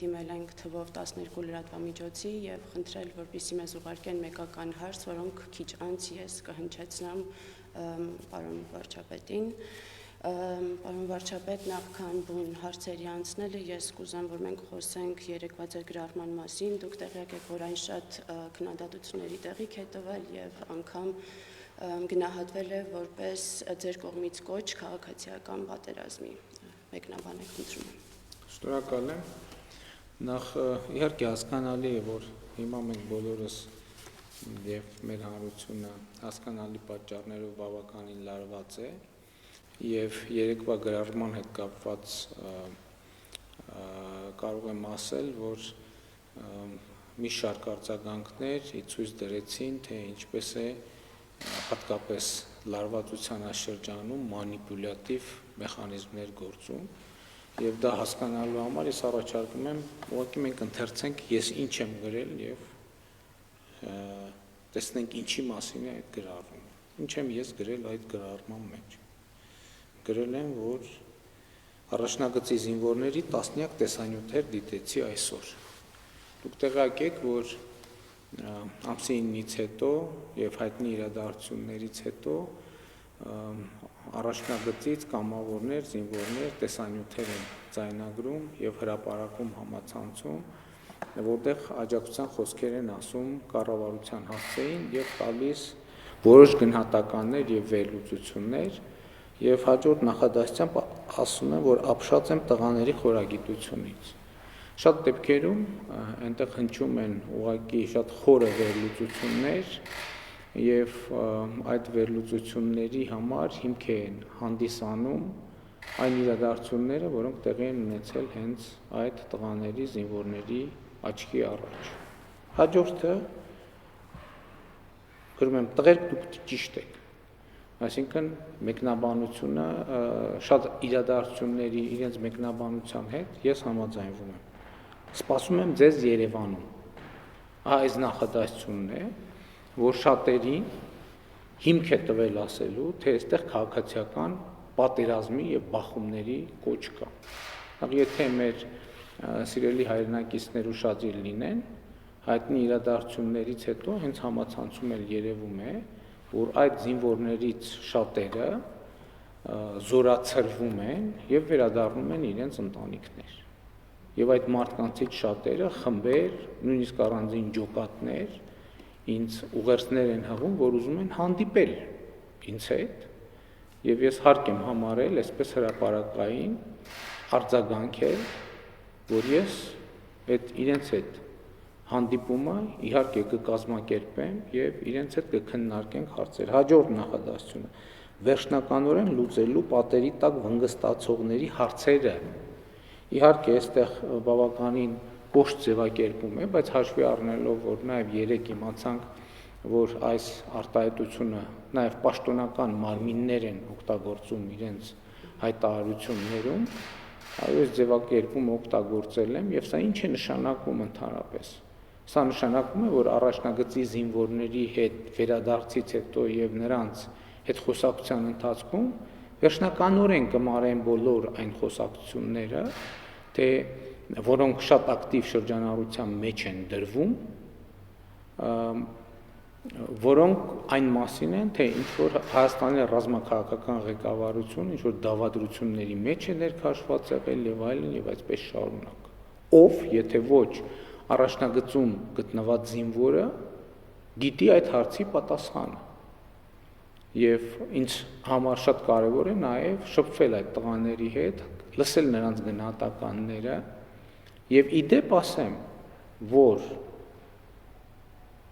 դիմել ենք թվով 12 լրատվամիջոցի եւ խնդրել, որպեսզի մեզ ուղարկեն մեկական հարց, որոնք քիչ անց ես կհնչեցնեմ պարոն վարչապետին։ Պարոն վարչապետ, նախքան բուն հարցերի անցնելը ես կուզեմ, որ մենք խոսենք երեկվա ձեր գրառման մասին, դուք տեղյակ եք, որ այն շատ քննադատությունների տեղիք է տվել եւ անգամ գնահատվել է որպես ձեր կողմից կոչ քաղաքացիական պատերազմի։ Մեկնաբանեք, խնդրում եմ։ Շնորհակալ եմ։ Նախ իհարկե հասկանալի է, որ հիմա մենք բոլորս եւ մեր հանրությունը հասկանալի պատճառներով բավականին լարված է եւ երեկվա գրառման հետ կապված կարող եմ ասել, որ մի շարք արձագանքներ ցույց դրեցին, թե ինչպես է հատկապես լարվածության շրջանում մանիպուլյատիվ մեխանիզմներ գործում եւ դա հասկանալու համար ես առաջարկում եմ ուղղակի մենք ընթերցենք ես ինչ եմ գրել եւ տեսնենք ինչի մասին է այդ գրառումը։ Ինչ եմ ես գրել այդ գրառման մեջ։ Գրել եմ, որ առաջնագծի զինվորների տասնյակ տեսանյութեր դիտեցի այսօր։ Դուք տեղյակ եք, որ ամսի 9-ից հետո եւ հայտնի իրադարձություններից հետո առաջնագծից կամավորներ, զինվորներ տեսանյութեր են ձայնագրում եւ հրապարակում համացանցում, որտեղ աջակցության խոսքեր են ասում կառավարության հասցեին եւ տալիս որոշ գնահատականներ եւ վերլուծություններ եւ հաջորդ նախադասությամբ ասում են, որ ապշած եմ տղաների խորագիտությունից։ Շատ դեպքերում այնտեղ հնչում են ուղղակի շատ խորը վերլուծություններ եւ այդ վերլուծությունների համար հիմք են հանդիսանում այն իրադարձությունները, որոնք տեղի են ունեցել հենց այդ տղաների զինվորների աչքի առաջ։ Հաջորդը գրում եմ տղերք դուք ճիշտ եք։ Այսինքն մեկնաբանությունը շատ իրադարձությունների իրենց մեկնաբանության հետ ես համաձայնվում եմ։ Սպասում եմ ձեզ Երևանում։ Այս նախադասությունն է, որ շատերին հիմք է տվել ասելու, թե այստեղ քաղաքացիական պատերազմի եւ բախումների կոչ կա։ Եթե մեր սիրելի հայրենակիցներ ուշադիր լինեն, հայտնի իրադարձություններից հետո հենց համացանցում էլ երևում է, որ այդ զինվորներից շատերը զորացրվում են եւ վերադառնում են իրենց ընտանիքներ։ Եվ այդ մարդկանցից շատերը խմբեր, նույնիսկ առանձին ջոկատներ ինձ ուղերձներ են հղում, որ ուզում են հանդիպել ինձ հետ, եւ ես հարկ եմ համարել այսպես հրապարակային արձագանքել, որ ես այդ իրենց հետ հանդիպումը իհարկե կկազմակերպեմ եւ իրենց հետ կքննարկենք հարցեր։ Հաջորդ նախադասությունը վերջնականորեն լուծելու պատերի տակ վնգստացողների հարցերը։ Իհարկե այստեղ բավականին կոշտ ձևակերպում է, բայց հաշվի առնելով, որ նաեւ երեք իմացանք, որ այս արտահայտությունը նաեւ պաշտոնական մարմիններ են օգտագործում իրենց հայտարարություններում, այս ձևակերպումը օգտագործել եմ եւ սա ինչ է նշանակում ընդհանրապես։ Սա նշանակում է, որ առաջնագծի զինվորների հետ վերադարձից հետո եւ նրանց հետ խոսակցության ընթացքում վերջնականորեն կմարեն բոլոր այն խոսակցությունները, թե որոնք շատ ակտիվ շրջանառության մեջ են դրվում, որոնք այն մասին են, թե ինչ որ Հայաստանի ռազմաքաղաքական ղեկավարությունը ինչ որ դավադրությունների մեջ է ներքաշված եղել եւ այլն եւ այսպես շարունակ։ Ով, եթե ոչ առաջնագծում գտնված զինվորը գիտի այդ հարցի պատասխանը։ Եվ ինձ համար շատ կարևոր է նաև շփվել այդ տղաների հետ, լսել նրանց գնահատականները եւ իդեպ ասեմ, որ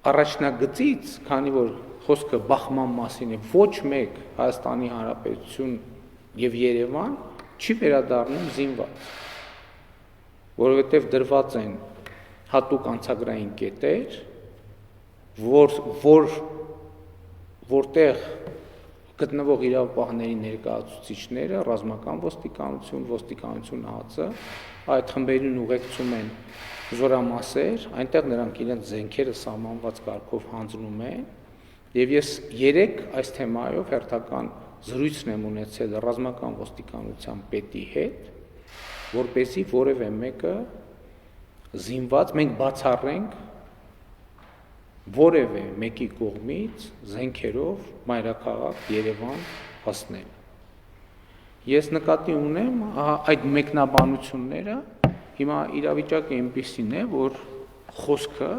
առաջնագծից, քանի որ խոսքը բախման մասին է, ոչ մեկ Հայաստանի Հանրապետություն եւ Երևան չի վերադառնում զինված, որովհետեւ դրված են հատուկ անցագրային կետեր, որտեղ գտնվող իրավապահների ներկայացուցիչները, ռազմական ոստիկանություն, ոստիկանություն ՀԱԾ, այդ խմբերին ուղեկցում են զորամասեր, այնտեղ նրանք իրենց զենքերը սահմանված կարգով հանձնում են, եւ ես երեք այս թեմայով հերթական զրույցն եմ ունեցել ռազմական ոստիկանության պետի հետ, որպեսզի որևէ մեկը զինված մենք բացառենք որևէ մեկի կողմից զենքերով մայրաքաղաք Երևան հասնել։ Ես նկատի ունեմ այդ մեկնաբանությունները, հիմա իրավիճակը այնպիսին է, որ խոսքը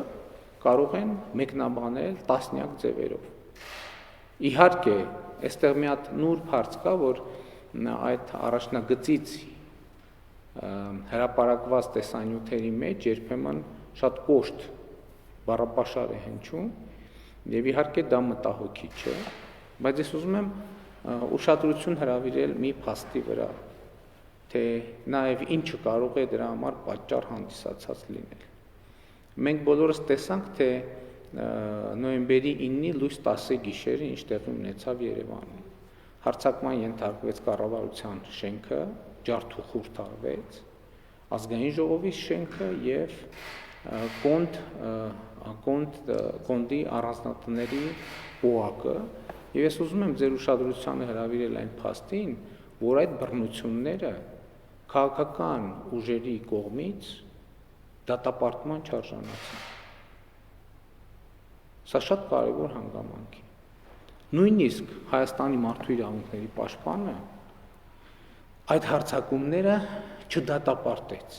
կարող են մեկնաբանել տասնյակ ձևերով։ Իհարկե, այստեղ մի հատ նուրբ հարց կա, որ այդ առաջնագծից հրապարակված տեսանյութերի մեջ երբեմն շատ կոշտ բառապաշար է հնչում, եւ իհարկե դա մտահոգիչ է, բայց ես ուզում եմ ուշադրություն հրավիրել մի փաստի վրա, թե նաեւ ինչը կարող է դրա համար պատճառ հանդիսացած լինել։ Մենք բոլորս տեսանք, թե նոյեմբերի 9-ի լույս 10-ի գիշերը ինչ տեղի ունեցավ Երևանում։ Հարձակման ենթարկվեց կառավարության շենքը, ջարդուխուր տարվեց, ազգային ժողովի շենքը եւ կոնդի առանձնատների օակը, եւ ես ուզում եմ ձեր ուշադրությանը հրավիրել այն փաստին, որ այդ բռնությունները քաղաքական ուժերի կողմից դատապարտման չարժանացան։ Սա շատ կարևոր հանգամանք է։ Նույնիսկ Հայաստանի մարդու իրավունքների պաշտպանը այդ հարձակումները չդատապարտեց։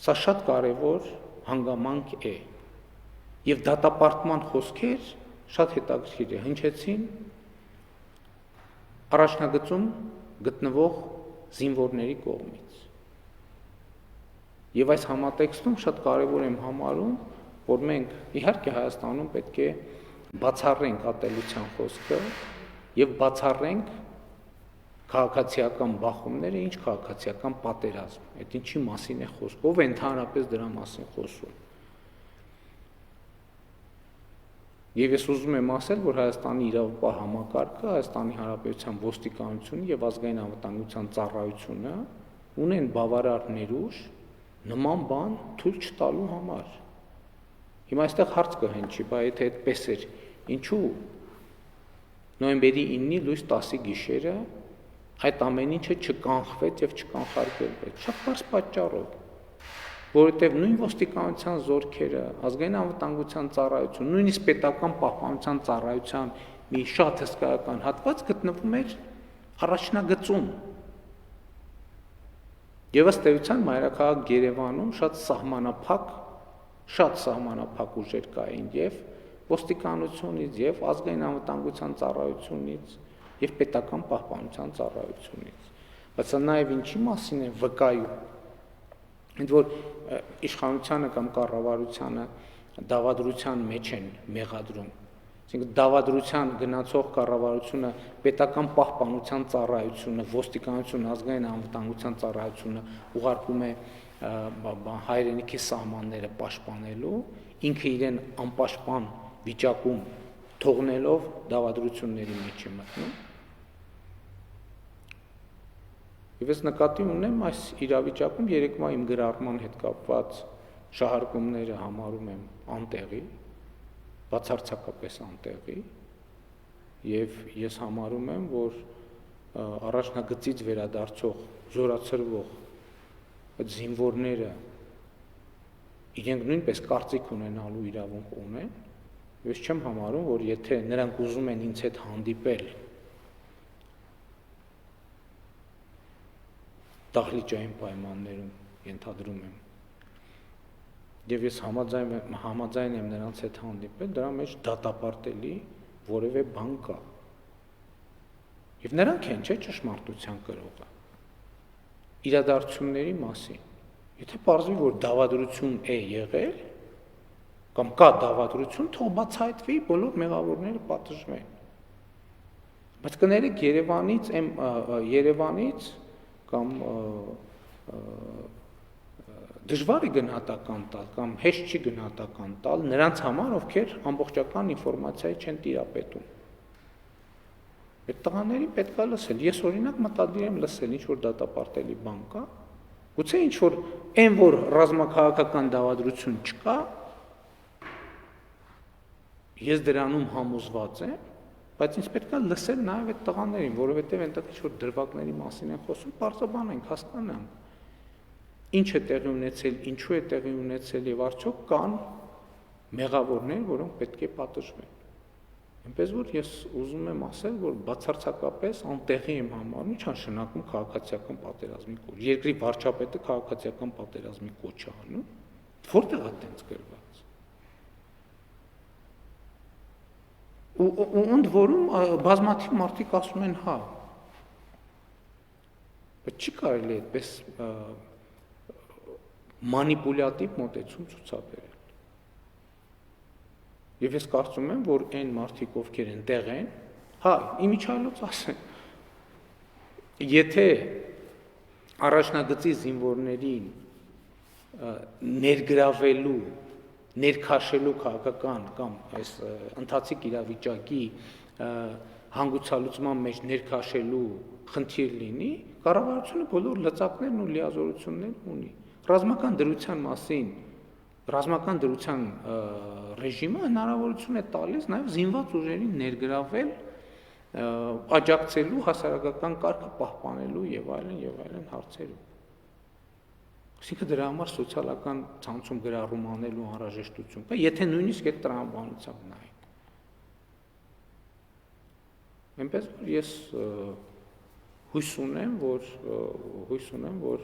Սա շատ կարևոր հանգամանք է։ Եվ դատապարտման խոսքեր շատ հետաքրքիր է, հնչեցին առաջնագծում գտնվող զինվորների կողմից։ Եվ այս համատեքստում շատ կարևոր եմ համարում, որ մենք իհարկե Հայաստանում պետք է բացառենք ատելության խոսքը եւ բացառենք քաղաքացիական բախումները, ինչ քաղաքացիական պատերազմ, այդ ինչի մասին է խոսքը, ով է ընդհանրապես դրա մասին խոսում։ Եվ ես ուզում եմ ասել, որ Հայաստանի իրավապահ համակարգը, Հայաստանի Հանրապետության ոստիկանությունը եւ ազգային անվտանգության ծառայությունը ունեն բավարար ներուժ նման բան թույլ չտալու համար։ Հիմա այստեղ հարց կհնչի, բայց եթե այդպես էր, ինչու նոյեմբերի 9-ի լույս 10-ի գիշերը այդ ամեն ինչը չկանխվեց եւ չկանխարգելվեց։ Շատ բարձ պատճառով, որովհետեւ նույն ոստիկանության զորքերը, ազգային անվտանգության ծառայություն, նույնիսկ պետական պահպանության ծառայության մի շատ հսկայական հատված գտնվում էր առաջնագծում։ Եվ ըստ էության մայրաքաղաք Երևանում շատ սահմանափակ ուժեր կային եւ ոստիկանությունից եւ ազգային անվտանգության ծառայությունից եւ պետական պահպանության ծառայությունից։ Բայց սա նաեւ ինչի մասին է վկայում, ընդ որ իշխանությանը կամ կառավարությանը դավադրության մեջ են մեղադրում։ Այսինքն դավադրության գնացող կառավարությունը, պետական պահպանության ծառայությունը, ոստիկանությունը, ազգային անվտանգության ծառայությունը ուղարկում է հայրենիքի սահմանները պաշտպանելու, ինքը իրեն անպաշտպան վիճակում թողնելով դավադրությունների մեջ է մտնում։ Եվ ես նկատի ունեմ այս իրավիճակում երեկվա իմ գրառման հետ կապված շահարկումները համարում եմ անտեղի, բացարձակապես անտեղի, եւ ես համարում եմ, որ առաջնագծից վերադարձող զորացրվող այդ զինվորները իրենք նույնպես կարծիք ունենալու իրավունք ունեն, ես չեմ համարում, որ եթե նրանք ուզում են ինձ հետ հանդիպել դահլիճային պայմաններում, ենթադրում եմ, եւ ես համաձայն եմ նրանց հետ հանդիպել, դրա մեջ դատապարտելի որևէ բան կա։ Եվ նրանք են, չէ՞, ճշմարտության կրողը։ Իրադարձությունների մասին։ Եթե պարզվի, որ դավադրություն է եղել, կամ կա դավադրություն, թող բացահայտվի, բոլոր մեղավորները պատժվեն։ Բայց կներեք Երևանից կամ դժվար է գնահատական տալ կամ հեշտ չի գնահատական տալ նրանց համար, ովքեր ամբողջական ինֆորմացիայի չեն տիրապետում։ Այդ տղաներին պետք է լսել։ Ես օրինակ մտադիր եմ լսել, ինչ որ դատապարտելի բան կա, գուցե ինչ որ այն որ ռազմաքաղաքական դավադրություն չկա, ես դրանում համոզված եմ, բայց ինձ պետք է լսել նաև այդ տղաներին, որովհետև այնտեղ ինչ որ դրվագների մասին են խոսում, բարձրաբան ենք, հասկանանք։ ինչ է տեղի ունեցել, ինչու է տեղի ունեցել եւ արդյոք կան մեղավորներ, որոնք պետք է պատժվեն։ Այնպես որ ես ուզում եմ ասել, որ բացարձակապես անտեղի եմ համարում, ինչ նշանակում քաղաքացիական պատերազմի կոչ։ Երկրի վարչապետը քաղաքացիական պատերազմի կոչ է անում, որտեղ է տենց գրված։ Ու ընդ որում բազմաթիվ մարդիկ ասում են հա։ Բայց չի կարելի այդպես մանիպուլյատիվ մոտեցում ցուցաբերել։ Եվ ես կարծում եմ, որ այն մարդիկ, ովքեր այնտեղ են, հա, իմիջիայլոց ասեն, եթե առաջնագծի զինվորներին ներգրավելու, ներքաշելու քաղաքական կամ այս ընթացիկ իրավիճակի հանգուցալուծման մեջ ներքաշելու խնդիր լինի, կառավարությունը բոլոր լծակներն ու լիազորություններն ունի։ Ռազմական դրության մասին ռազմական դրության ռեժիմը հնարավորություն է տալիս նաև զինված ուժերին ներգրավել, աջակցելու հասարակական կարգը պահպանելու եւ այլն հարցերում։ Այսինքն դրա համար սոցիալական ցանցում գրառում անելու անհրաժեշտություն կա, եթե նույնիսկ այդ տրամաբանությամբ նայենք։ Այնպես որ ես հույս ունեմ, որ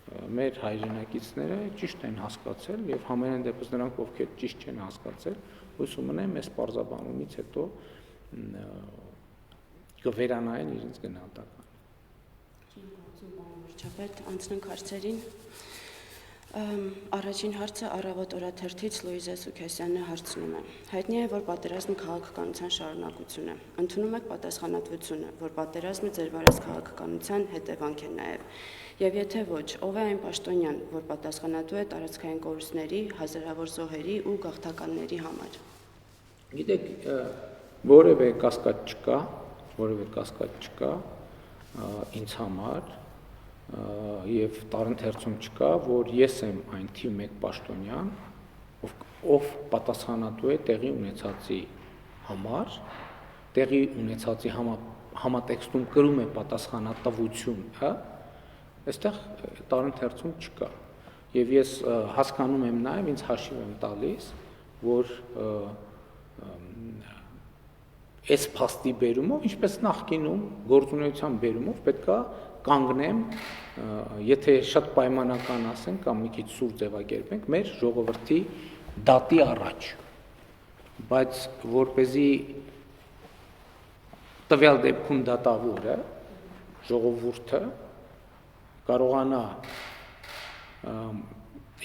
մեր հայրենակիցները ճիշտ են հասկացել եւ համենայն դեպս նրանք, ովքեր ճիշտ չեն հասկացել, հույս ունեմ այս պարզաբանումից հետո կվերանային իրենց գնահատականը։ Վարչապետ, անցնենք հարցերին։ Առաջին հարցը Առավոտ օրաթերթից Լուիզա Սուքեսյանը հարցնում է. Հայտնի է, որ պատերազմը քաղաքականության շարունակություն է։ Ընդունում եք պատասխանատվությունը, որ պատերազմը ձեր վարած քաղաքականության հետևանք է նաև։ Եվ եթե ոչ, ով է այն պաշտոնյան, որ պատասխանատու է տարածքային կորուստների, հազարավոր զոհերի ու գաղթականների համար։ Գիտեք, որևէ կասկած չկա ինձ համար եւ տարընթերցում չկա, որ ես եմ այն թիվ 1 պաշտոնյան, ով պատասխանատու է տեղի ունեցածի համար, տեղի ունեցածի համատեքստում կրում է պատասխանատվություն, հա, այստեղ տարընթերցում չկա։ Եվ ես հասկանում եմ նաեւ, ինձ հաշիվ եմ տալիս, որ այս փաստի բերումով, ինչպես նախկինում գործունեության բերումով պետքա կանգնեմ, եթե շատ պայմանական ասենք կամ մի քիչ սուր ձևակերպենք, մեր ժողովրդի դատի առաջ, բայց որպեսզի տվյալ դեպքում դատավորը, ժողովուրդը կարողանա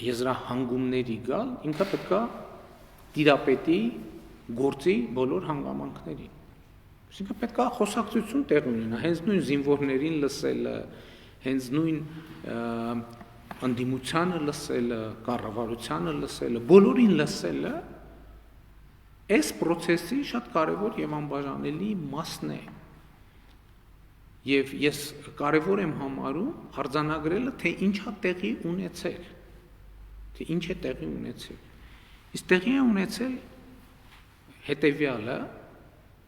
եզրահանգումների գալ, ինքը պետք է տիրապետի գործի բոլոր հանգամանքներին։ Այսինքն պետք է խոսակցություն տեղի ունենա, հենց նույն զինվորներին լսելը, հենց նույն ընդդիմությանը լսելը, կառավարությանը լսելը, բոլորին լսելը այս process-ի շատ կարևոր եւ անբաժանելի մասն է։ Եվ ես կարևոր եմ համարում արձանագրելը, թե ինչ է տեղի ունեցել, թե ինչ է տեղի ունեցել։ Իսկ տեղի է ունեցել հետևյալը,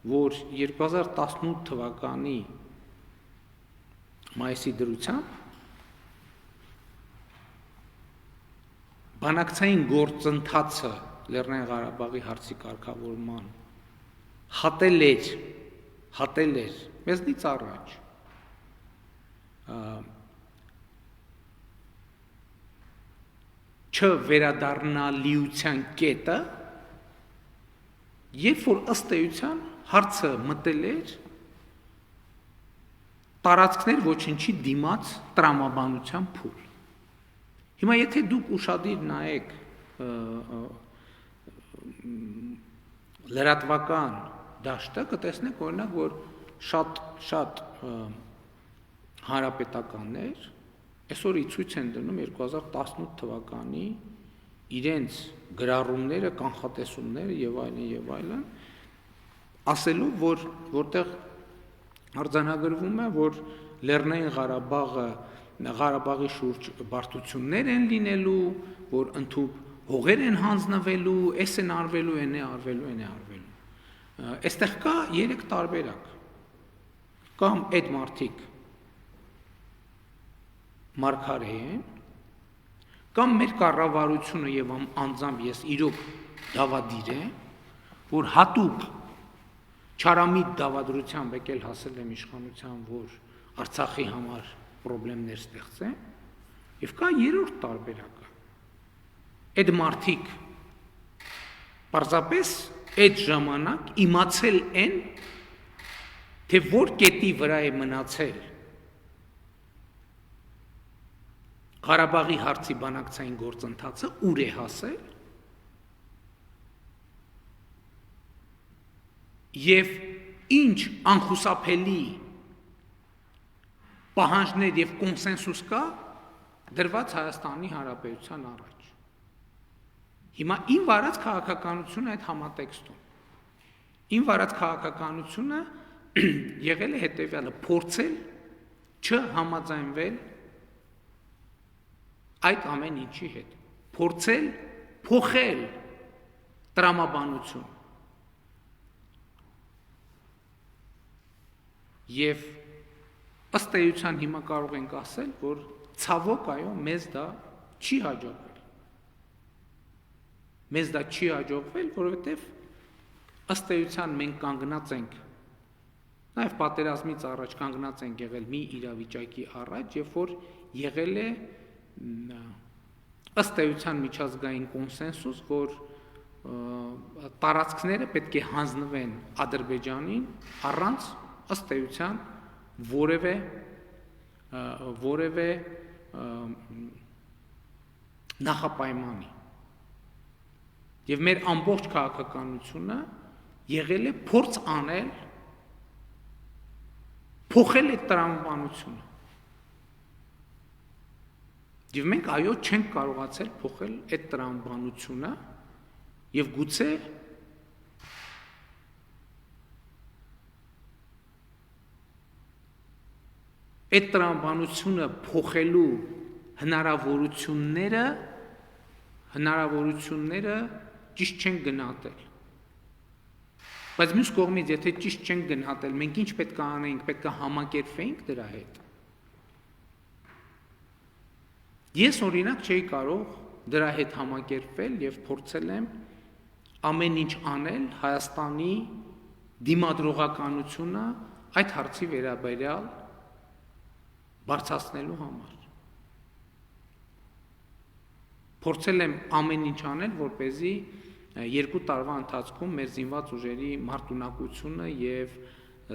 որ 2018 թվականի մայիսի դրությամբ բանակցային գործընթացը Լեռնային Ղարաբաղի հարցի կարգավորման հատել էր մեզնից առաջ չվերադառնալիության կետը, երբ որ ըստ էության հարցը մտել էր տարածքներ ոչնչի դիմաց տրամաբանության փուլ։ Հիմա եթե դուք ուշադիր նայեք լրատվական դաշտը, կտեսնեք օրինակ, որ շատ հանրապետականներ այսօր ցույց են դնում 2018 թվականի իրենց գրառումները, կանխատեսումները եւ այլն, ասելով, որտեղ արձանագրվում է, որ Լեռնային Ղարաբաղի շուրջ բարդություններ են լինելու, որ ընդհանուր հողեր են հանձնվելու, էս են արվելու, այն է արվելու։ Այստեղ կա 3 տարբերակ։ Կամ այդ մարդիկ մարգարե են, կամ մեր կառավարությունը եւ անձամբ ես իրոք դավադիր եմ, որ հատուկ չարամիտ դավադրությամբ եկել հասել եմ իշխանության, որ Արցախի համար խնդիրներ ստեղծեմ, եւ կա երրորդ տարբերակը։ Այդ մարդիկ պարզապես այդ ժամանակ իմացել են, թե որ կետի վրա է մնացել Ղարաբաղի հարցի բանակցային գործընթացը, ուր է հասել, եւ ինչ անխուսափելի պահանջներ եւ կոնսենսուս կա դրված Հայաստանի Հանրապետության առաջ։ Հիմա իմ վարած քաղաքականությունը այդ համատեքստում։ Իմ վարած քաղաքականությունը եղել է հետեւյալը՝ փորձել չհամաձայնվել այդ ամեն ինչի հետ, փորձել փոխել տրամաբանություն։ Եվ ըստ էության հիմա կարող ենք ասել, որ ցավոք այո, մեզ դա չի հաջողվել։ Մեզ դա չի հաջողվել, որովհետև ըստ էության մենք կանգնած ենք, նաև պատերազմից առաջ կանգնած ենք եղել մի իրավիճակի առաջ, երբ որ եղել է ըստ էության միջազգային կոնսենսուս, որ տարածքները պետք է հանձնվեն Ադրբեջանին առանց ըստ էության որևէ նախապայմանի։ Եվ մեր ամբողջ քաղաքականությունը եղել է փորձ անել փոխել այդ տրամաբանությունը։ Եվ մենք այո չենք կարողացել փոխել այդ տրամաբանությունը եւ գուցե այդ տրամաբանությունը փոխելու հնարավորությունները ճիշտ չեն գնահատել։ Բայց մյուս կողմից, եթե ճիշտ չեն գնահատել, մենք ինչ պետք է անենք, պետք է համակերպվենք դրա հետ։ Ես օրինակ չէի կարող դրա հետ համակերպվել եւ փորձել եմ ամեն ինչ անել Հայաստանի դիմադրողականությունը այդ հարցի վերաբերյալ բարձրացնելու համար։ Փորձել եմ ամեն ինչ անել, որպեսզի 2 տարվա ընթացքում մեր զինված ուժերի մարտունակությունը եւ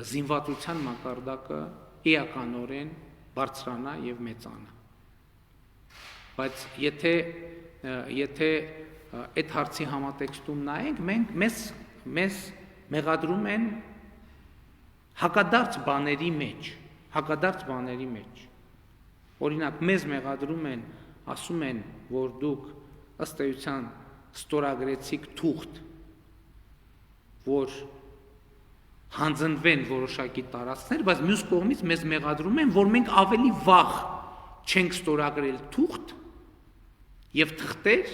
զինվածության մակարդակը էականորեն բարձրանա եւ մեծանա։ Բայց եթե այդ հարցի համատեքստում նայենք, մեզ մեղադրում են հակադարձ բաների մեջ։ Օրինակ, մեզ մեղադրում են, ասում են, որ դուք ըստ էության ստորագրեցիք թուղթ, որ հանձնվեն որոշակի տարածքներ, բայց մյուս կողմից մեզ մեղադրում են, որ մենք ավելի վաղ չենք ստորագրել թուղթ եւ թղթեր,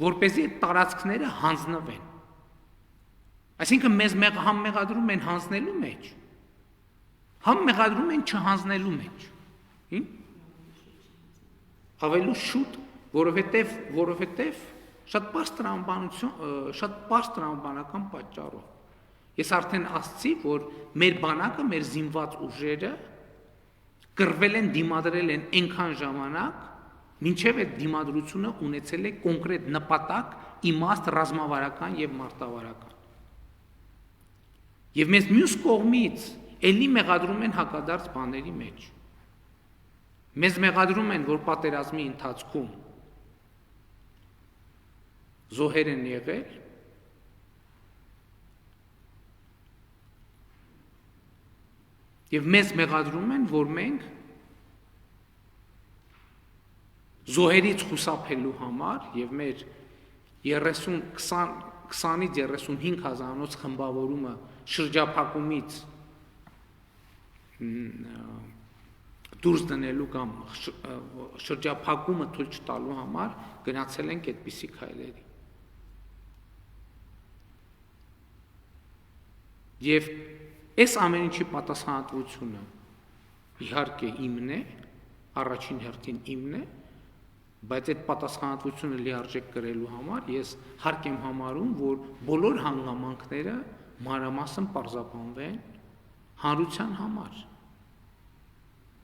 որպեսզի այդ տարածքները հանձնվեն։ Այսինքն մեզ համ մեղադրում են հանձնելու մեջ, համ մեղադրում են չհանձնելու մեջ։ Ավելի շուտ, որովհետև շատ պարզ տրամաբանական պատճառով։ Ես արդեն ասացի, որ մեր բանակը, մեր զինված ուժերը կռվել են, դիմադրել են այնքան ժամանակ, մինչև այդ դիմադրությունը ունեցել է կոնկրետ նպատակ, իմաստ ռազմավարական եւ մարտավարական։ Եվ մեզ մյուս կողմից էլի մեղադրում են հակադարձ բաների մեջ։ Մեզ մեղադրում են, որ պատերազմի ընթացքում զոհեր են եղել, եւ մեզ մեղադրում են, որ մենք զոհերից խուսափելու համար եւ մեր 20-ից 35 հազարանոց խմբավորումը շրջափակումից դուրս դնելու կամ շրջափակումը թույլ չտալու համար գնացել ենք այդպիսի քայլերի։ Եվ այս ամեն ինչի պատասխանատվությունը իհարկե իմն է, առաջին հերթին իմն է, բայց այդ պատասխանատվությունը լիարժեք կրելու համար ես հարկ եմ համարում, որ բոլոր հանգամանքները մանրամասն պարզաբանվեն հանրության համար։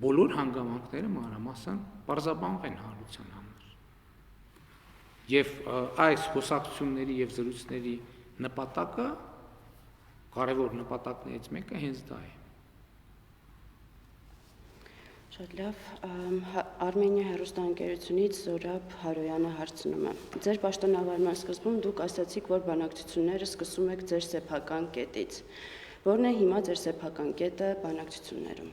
Բոլոր հանգամանքները մանրամասն պարզաբանվեն հանրության համար։ Եվ այս խոսակցությունների եւ զրույցների նպատակը, կարևոր նպատակներից մեկը հենց դա է։ Շատ լավ, Արմենիա հեռուստաընկերությունից Զորաբ Հարոյանը հարցնում է. Ձեր պաշտոնավարման սկզբում դուք ասացիք, որ բանակցությունները սկսում եք ձեր սեփական կետից։ Որն է հիմա ձեր սեփական կետը բանակցություններում։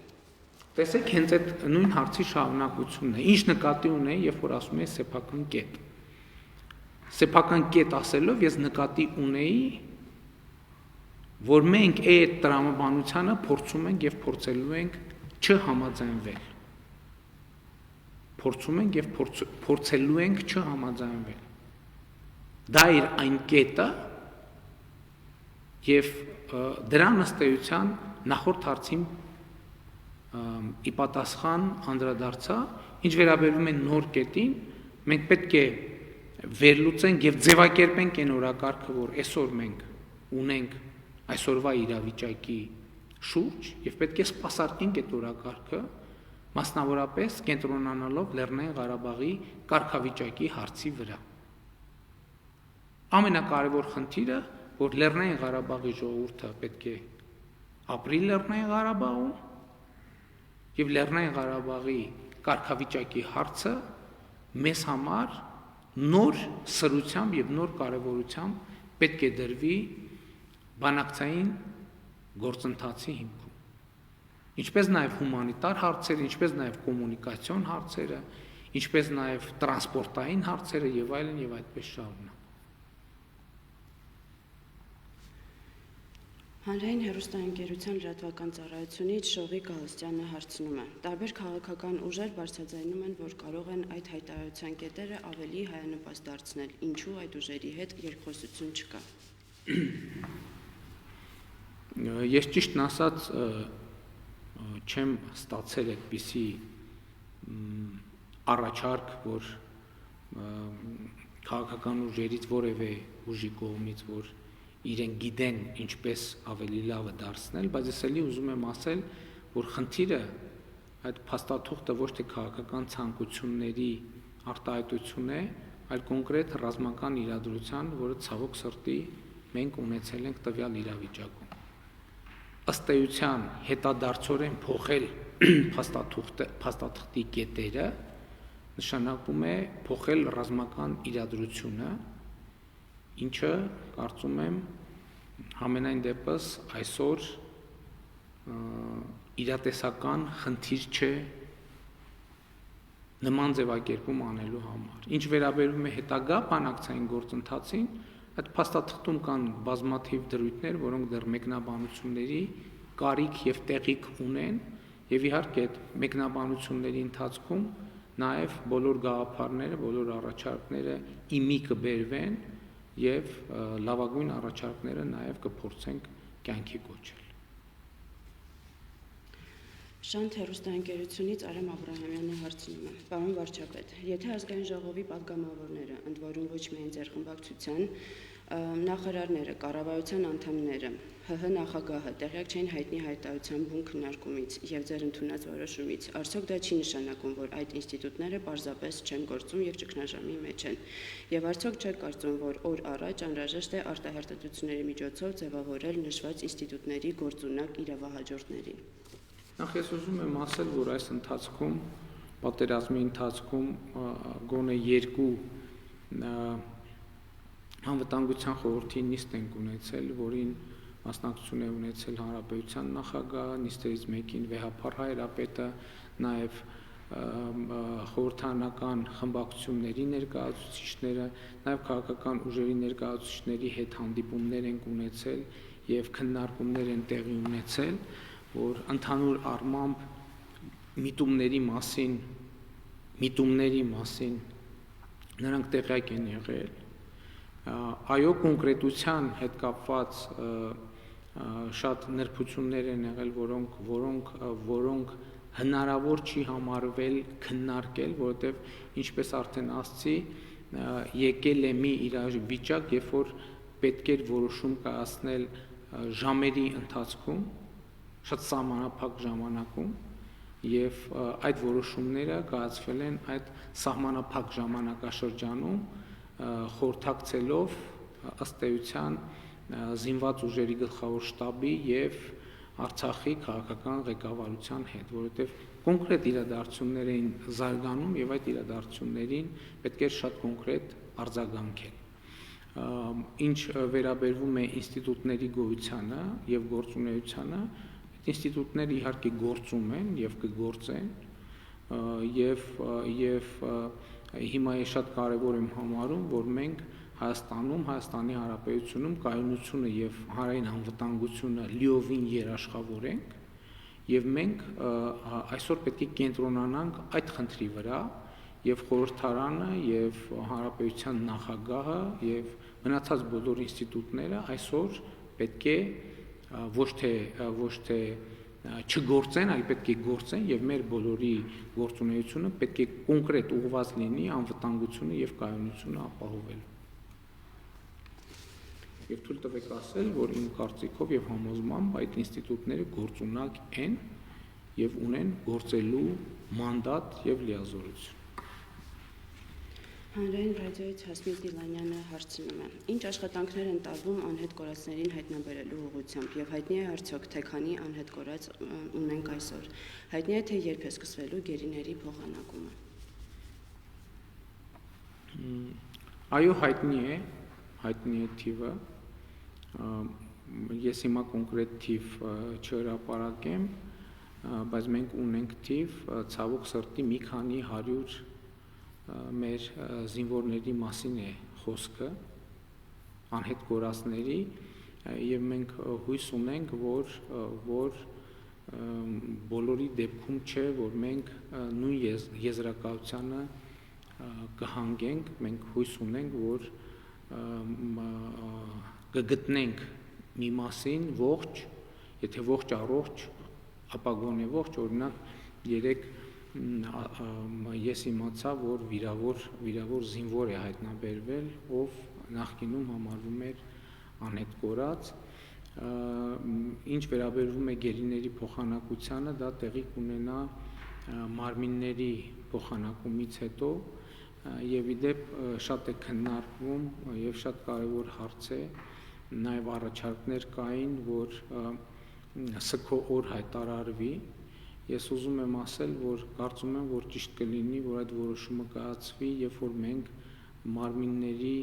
Տեսեք, հենց այդ նույն հարցի շարունակությունն է։ Ինչ նկատի ունեի, երբ որ ասում եմ սեփական կետ։ Սեփական կետ ասելով ես նկատի ունեի, որ մենք այդ տրամաբանությանը փորձում ենք եւ փորձելու ենք չհամաձայնվել։ Փորձում ենք եւ փորձելու ենք չհամաձայնվել։ Դա իր այն կետը եւ դրան ըստ էության նախորդ հարցին ի պատասխան անդրադարձա, ինչ վերաբերում է նոր կետին, մենք պետք է վերլուծենք եւ ձևակերպենք այն օրակարգը, որ այսօր մենք ունենք այսօրվա իրավիճակի շուրջ եւ պետք է սպասարկենք այդ օրակարգը, մասնավորապես կենտրոնանալով Լեռնային Ղարաբաղի կարգավիճակի հարցի վրա։ Ամենակարևոր խնդիրը, որ Լեռնային Ղարաբաղի ժողովուրդը պետք է ապրի Լեռնային Ղարաբաղում եւ Լեռնային Ղարաբաղի կարգավիճակի հարցը մեզ համար նոր սրությամբ եւ նոր կարեւորությամբ պետք է դրվի բանակցային գործընթացի հիմքում։ Ինչպես նաեւ հումանիտար հարցերը, ինչպես նաեւ կոմունիկացիոն հարցերը, ինչպես նաեւ տրանսպորտային հարցերը եւ այլն եւ այդպես շարունակ։ Հանրային հեռուստաընկերության լրատվական ծառայությունից Շողիկ Գալստյանը հարցնում է. Տարբեր քաղաքական ուժեր բարձրաձայնում են, որ կարող են այդ հայտարարության կետերը ավելի հայանպաստ դարձնել, ինչու այդ ուժերի հետ երկխոսություն չկա։ Ես ճիշտն ասած չեմ ստացել այդպիսի առաջարկ, որ քաղաքական ուժերից որևէ ուժի կողմից, որ իրեն գիտեն ինչպես ավելի լավը դարձնել, բայց ես էլի ուզում եմ ասել, որ խնդիրը այդ փաստաթուղթը ոչ թե քաղաքական ցանկությունների արտահայտություն է, այլ կոնկրետ ռազմական իրադրության, որը ցավոք սրտի մենք ունեցել ենք տվյալ իրավիճակում։ Ըստ էության հետադարձորեն փոխել փաստաթղթի կետերը նշանակում է փոխել ռազմական իրադրությունը, ինչը կարծում եմ համենայն դեպս այսօր իրատեսական խնդիր չէ նման ձևակերպում անելու համար։ Ինչ վերաբերում է հետագա բանակցային գործընթացին, այդ փաստաթղթում կան բազմաթիվ դրույթներ, որոնք դեռ մեկնաբանությունների կարիք եւ տեղիք ունեն, եւ իհարկե այդ մեկնաբանությունների ընթացքում նաեւ բոլոր գաղափարները, բոլոր առաջարկները իմի կբերվեն եւ լավագույն առաջարկները նաեւ կփորձենք կյանքի կոչել։ Շանթ հեռուստաընկերությունից Արամ Աբրահամյանը հարցնում է. Պարոն վարչապետ, եթե ազգային ժողովի պատգամավորները, ընդ որում ոչ միայն ձեր խմբակցության նախարարները, կառավարության անդամները, ՀՀ նախագահը տեղյակ չէին հայտնի հայտարարության բուն քննարկումից եւ ձեր ընդունած որոշումից, արդյոք դա չի նշանակում, որ այդ ինստիտուտները պարզապես չեն գործում եւ ճգնաժամի մեջ են։ Եվ արդյոք չեք կարծում, որ օր առաջ անհրաժեշտ է արտահերթությունների միջոցով ձևավորել նշված ինստիտուտների գործունակ իրավահաջորդներին։ Նախ ես ուզում եմ ասել, որ այս ընթացքում, պատերազմի ընթացքում գոնե երկու անվտանգության խորհրդի նիստ ենք ունեցել, որին մասնակցություն է ունեցել Հանրապետության նախագահը, նիստերից մեկին Վեհափար Հայրապետը, նաև խորհրդարանական խմբակցությունների ներկայացուցիչները, նաև քաղաքական ուժերի ներկայացուցիչների հետ հանդիպումներ ենք ունեցել եւ քննարկումներ են տեղի ունեցել, որ ընդհանուր առմամբ միտումների մասին նրանք տեղյակ են եղել։ Այո, կոնկրետության հետ կապված շատ նրբություններ են եղել, որոնք հնարավոր չի համարվել քննարկել, որովհետև ինչպես արդեն ասացի, եկել է մի իրավիճակ, երբ որ պետք էր որոշում կայացնել ժամերի ընթացքում, շատ սահմանափակ ժամանակում, եւ այդ որոշումները կայացվել են այդ սահմանափակ ժամանակաշրջանում, խորհրդակցելով ըստ էության զինված ուժերի գլխավոր շտաբի եւ Արցախի քաղաքական ղեկավարության հետ, որովհետեւ կոնկրետ իրադարձություններ էին զարգանում եւ այդ իրադարձություններին պետք էր շատ կոնկրետ արձագանքել։ Ինչ վերաբերվում է ինստիտուտների գոյությանը եւ գործունեությանը, այդ ինստիտուտները իհարկե գործում են եւ կգործեն եւ հիմա է շատ կարեւոր եմ համարում, որ մենք Հայաստանում, Հայաստանի Հանրապետությունում կայունությունը եւ հանրային անվտանգությունը լիովին երաշխավորենք եւ մենք այսօր պետք է կենտրոնանանք այդ խնդրի վրա եւ խորհրդարանը եւ հանրապետության նախագահը եւ մնացած բոլոր ինստիտուտները այսօր պետք է ոչ թե չգործեն, այլ պետք է գործեն եւ մեր բոլորի գործունեությունը պետք է կոնկրետ ուղղված լինի անվտանգությունը եւ կայունությունը ապահովելու։ Եվ թույլ տվեք ասել, որ իմ կարծիքով եւ համոզմամբ այդ ինստիտուտները գործունակ են եւ ունեն գործելու մանդատ եւ լիազորություն։ Հանրային ռադիոյից Հասմիկ Դիլանյանը հարցնում է. Ինչ աշխատանքներ են տարվում անհետ կորածներին հայտնաբերելու ուղղությամբ եւ հայտնի է արդյոք թե քանի անհետ կորած ունենք այսօր։ Հայտնի է թե երբ է սկսվելու գերիների փոխանակումը։ Այո, հայտնի է թիվը։ Ես հիմա կոնկրետ թիվ չհրապարակեմ, բայց մենք ունենք թիվ, ցավոք սրտի մի քանի 100 մեր զինվորների մասին է խոսքը, անհետ կորածների, եւ մենք հույս ունենք, որ բոլորի դեպքում չէ, որ մենք նույն եզրակացությանը կհանգենք, մենք հույս ունենք, որ կգտնենք մի մասին ողջ, եթե ողջ առողջ, ապա գոնե ողջ, օրինակ երեք ես իմացա, որ վիրավոր զինվոր է հայտնաբերվել, ով նախկինում համարվում էր անհետ կորած, ինչ վերաբերվում է գերիների փոխանակությանը, դա տեղի կունենա մարմինների փոխանակումից հետո, եւ իդեպ շատ է քննարկվում եւ շատ կարեւոր հարց է, նաեւ առաջարկներ կային, որ սքո օր հայտարարվի։ Ես ուզում եմ ասել, որ կարծում եմ, որ ճիշտ կլինի, որ այդ որոշումը կայացվի, երբ որ մենք մարմինների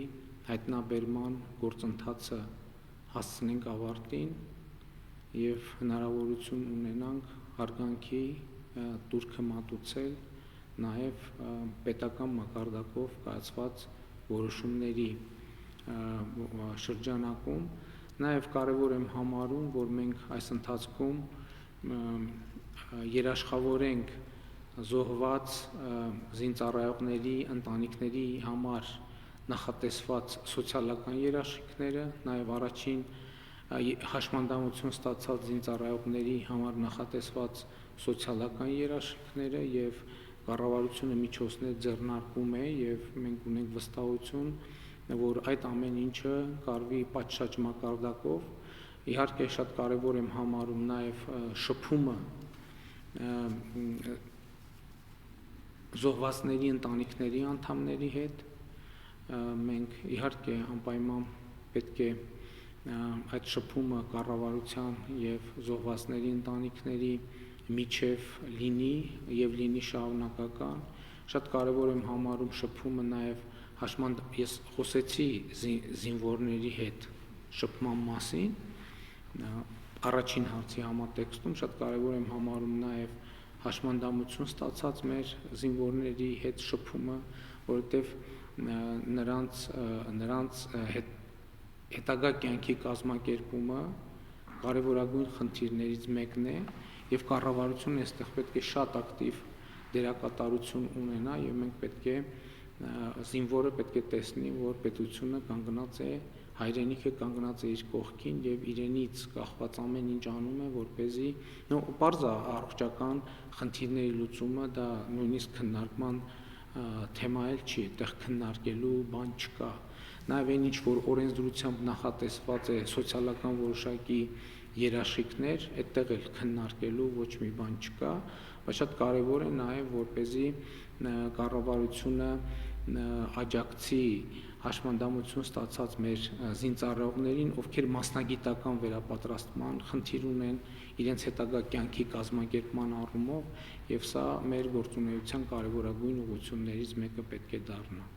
հայտնաբերման գործընթացը հասցնենք ավարտին եւ հնարավորություն ունենանք հարգանքի տուրքը մատուցել նաեւ պետական մակարդակով կայացված որոշումների շրջանակում, նաեւ կարեւոր եմ համարում, որ մենք այս ընթացքում երաշխավորենք զոհված զինծառայողների ընտանիքների համար նախատեսված սոցիալական երաշխիքները, նաեւ առաջին հաշմանդամություն ստացած զինծառայողների համար նախատեսված սոցիալական երաշխիքները եւ կառավարությունը միջոցներ ձեռնարկում է եւ մենք ունենք վստահություն, որ այդ ամեն ինչը կարվի պատշաճ մակարդակով։ Իհարկե շատ կարեւոր եմ համարում նաեւ շփումը զոհվածների ընտանիքների անդամների հետ։ Մենք իհարկե անպայման պետք է այդ շփումը կառավարության եւ զոհվածների ընտանիքների միջև լինի եւ լինի շարունակական։ Շատ կարեւոր եմ համարում շփումը նաեւ ես խոսեցի զինվորների հետ շփման մասին, առաջին հարցի համատեքստում շատ կարեւոր եմ համարում նաեւ հաշմանդամություն ստացած մեր զինվորների հետ շփումը, որովհետեւ նրանց հետագա կյանքի կազմակերպումը կարևորագույն խնդիրներից մեկն է եւ կառավարությունը այստեղ պետք է շատ ակտիվ դերակատարություն ունենա եւ մենք պետք է զինվորը պետք է տեսնի, որ պետությունը կանգնած է հայրենիքը կանգնած է իր կողքին եւ իրենից կախված ամեն ինչ անում է, որպեսզի պարզ է առողջական խնդիրների լուծումը դա նույնիսկ քննարկման թեմա էլ չի, այդտեղ քննարկելու բան չկա։ Նաեւ այն ինչ որ օրենսդրությամբ նախատեսված է սոցիալական որոշակի երաշխիքներ, այդտեղ էլ քննարկելու ոչ մի բան չկա, բայց շատ կարեւոր է նաեւ որպեսզի կառավարությունը աջակցի հաշմանդամություն ստացած մեր զինծառայողներին, ովքեր մասնագիտական վերապատրաստման խնդիր ունեն իրենց հետագա կյանքի կազմակերպման առումով, եւ սա մեր գործունեության կարևորագույն ուղղություններից մեկը պետք է դառնա։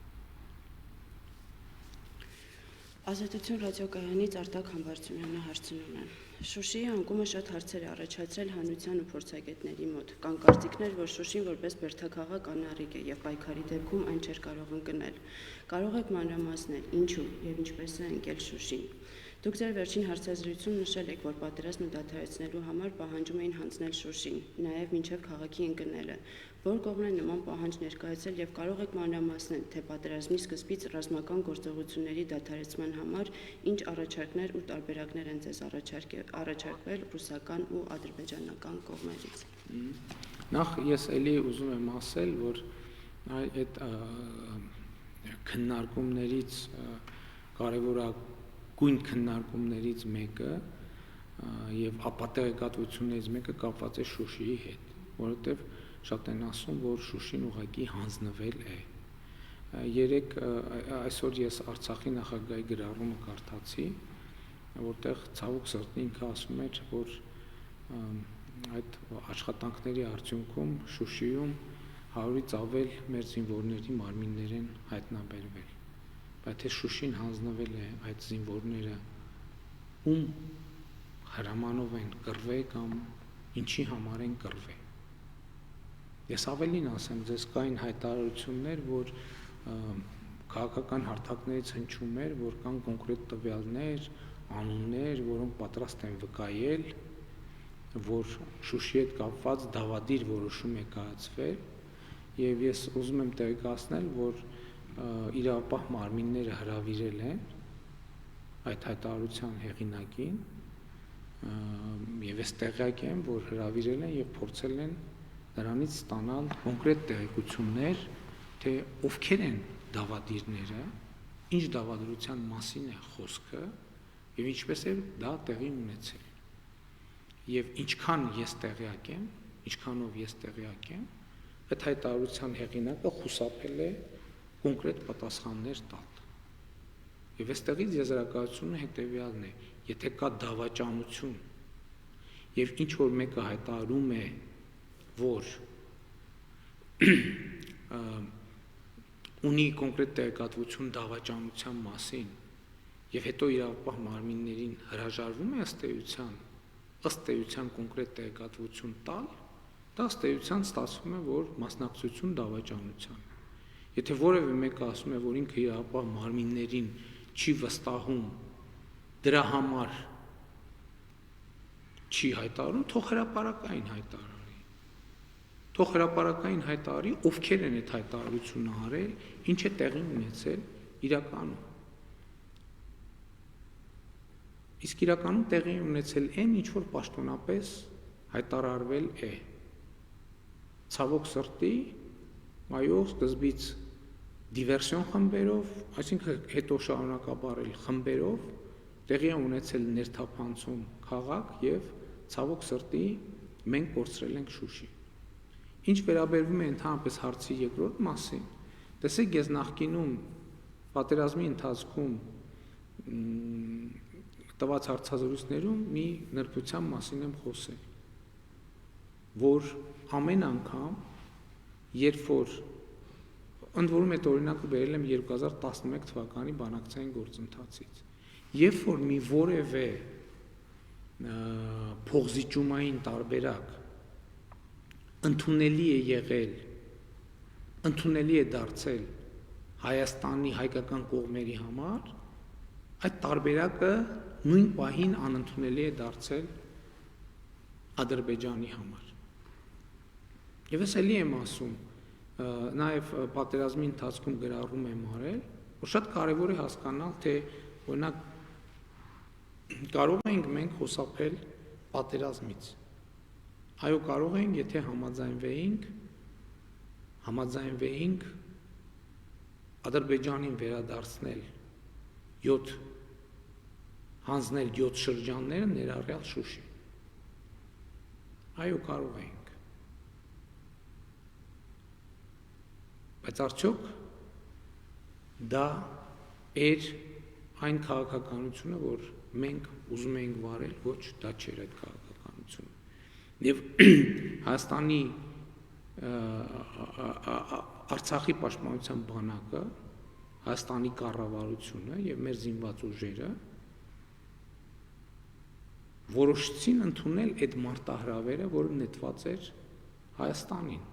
Ազատություն ռադիոկայանից Արտակ Համբարձումյանը հարցնում է. Շուշիի անկումը շատ հարցեր է առաջացրել հանրության ու փորձագետների մոտ։ Կան կարծիքներ, որ Շուշին որպես բերդաքաղաք անառիկ է եւ պայքարի դեպքում այն չէր կարող ընկնել։ Կարող եք մանրամասնել ինչու եւ ինչպես է ընկել Շուշին։ Դուք ձեր վերջին հարցազրույցում նշել եք, որ պատերազմը դադարեցնելու համար պահանջում էին հանձնել Շուշին, նաև մինչև քաղաքի ընկնելը։ Որ կողմն է նման պահանջ ներկայացել եւ կարող եք մանրամասնել, թե պատերազմի սկզբից ռազմական գործողությունների դադարեցման համար ինչ առաջարկներ ու տարբերակներ են ձեզ առաջարկվել ռուսական ու ադրբեջանական կողմերից։ Նախ ես էլի ուզում եմ ասել, որ այդ քննարկումներից կարևորագույն քննարկումներից մեկը եւ ապատեղեկատվություններից մեկը կապված է Շուշիի հետ, որովհետեւ շատ են ասում, որ Շուշին ուղղակի հանձնվել է։ Այսօր ես Արցախի նախագահի գրառումը կարդացի, որտեղ ցավոք սրտի ինքը ասում էր, որ այդ աշխատանքների արդյունքում Շուշիում 100-ից ավել մեր զինվորների մարմիններ են հայտնաբերվել։ Բայց թե Շուշին հանձնվել է այդ զինվորները ում հրամանով են կռվել կամ ինչի համար են կռվել։ Ես ավելին ասեմ, ձեզ կային հայտարարություններ, որ քաղաքական հարթակներից հնչում էր, որ կան կոնկրետ տվյալներ, անուններ, որոնք պատրաստ են վկայել, որ Շուշիի հետ կապված դավադիր որոշում է կայացվել, եւ ես ուզում եմ տեղեկացնել, որ իրավապահ մարմինները հրավիրել են այդ հայտարարության հեղինակին, եւ ես տեղյակ եմ, որ հրավիրել են եւ փորձել են նրանից ստանալ կոնկրետ տեղեկություններ, թե ովքեր են դավադիրները, ինչ դավադրության մասին է խոսքը եւ ինչպես է դա տեղի ունեցել։ Եվ ինչքան ես տեղյակ եմ, ինչքանով ես տեղյակ եմ, այդ հայտարարության հեղինակը խուսափել է կոնկրետ պատասխաններ տալ։ Եվ այստեղից եզրակացությունը հետեւյալն է. եթե կա դավաճանություն եւ ինչ որ մեկը հայտարարում է, որ ունի կոնկրետ տեղեկատվություն դավաճանության մասին եւ հետո իրավապահ մարմիններին հրաժարվում է ըստ էության կոնկրետ տեղեկատվություն տալ, դա ըստ էության ստացվում է, որ մասնակցություն դավաճանության։ Եթե որևէ մեկը ասում է, որ ինքը իրավապահ մարմիններին չի վստահում, դրա համար չի հայտարարում, թող հրապարակային հայտարարի։ Թող հրապարակային հայտարարի, ովքեր են այդ հայտարարությունը արել, ինչ է տեղի ունեցել իրականում։ Իսկ իրականում տեղի ունեցել այն, ինչ որ պաշտոնապես հայտարարվել է։ Ցավոք սրտի, այո, սկզբից դիվերսիոն խմբերով, այսինքն հետո շարունակաբար խմբերով տեղի է ունեցել ներթափանցում քաղաք եւ ցավոք սրտի մենք կորցրել ենք Շուշի։ Ինչ վերաբերվում է ընդհանրապես հարցի երկրորդ մասին, տեսեք, ես նախկինում պատերազմի ընթացքում տված հարցազրույցներում մի նրբության մասին եմ խոսել, որ ամեն անգամ, երբ որ ընդ որում այդ օրինակը բերել եմ 2011 թվականի բանակցային գործընթացից, երբ որ մի որևէ փոխզիջումային տարբերակ ընդունելի է եղել, ընդունելի է դարձել Հայաստանի հայկական կողմերի համար, այդ տարբերակը նույն պահին անընդունելի է դարձել Ադրբեջանի համար։ Եվ ես էլի եմ ասում, նաև պատերազմի ընթացքում գրառում եմ արել, որ շատ կարևոր է հասկանալ, թե Օրինակ կարող ենք մենք խոսապել պատերազմից։ Այո, կարող ենք, եթե համաձայնվեինք Ադրբեջանին վերադարձնել 7 հանձնել 7 շրջանները ներառյալ Շուշի։ Այո, կարող ենք։ Բայց արդյոք դա էր այն քաղաքականությունը, որ մենք ուզում էինք վարել, ոչ, դա չէր այդ քաղաքականությունը։ Եվ Հայաստանի Արցախի պաշտպանության բանակը, Հայաստանի կառավարությունը եւ մեր զինված ուժերը որոշեցին ընդունել այդ մարտահրավերը, որը նետված էր Հայաստանին։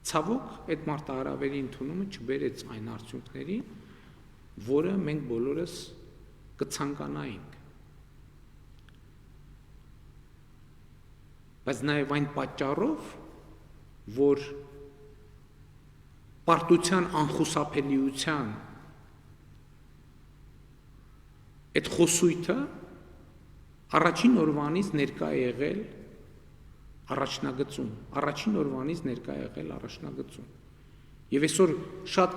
Ցավոք, այդ մարտահրավերի ընդունումը չբերեց այն արդյունքներին, որը մենք բոլորս կցանկանայինք։ Բայց նաև այն պատճառով, որ պարտության անխուսափելիության այդ խոսույթը առաջին օրվանից ներկա է եղել առաջնագծում։ Եվ այսօր շատ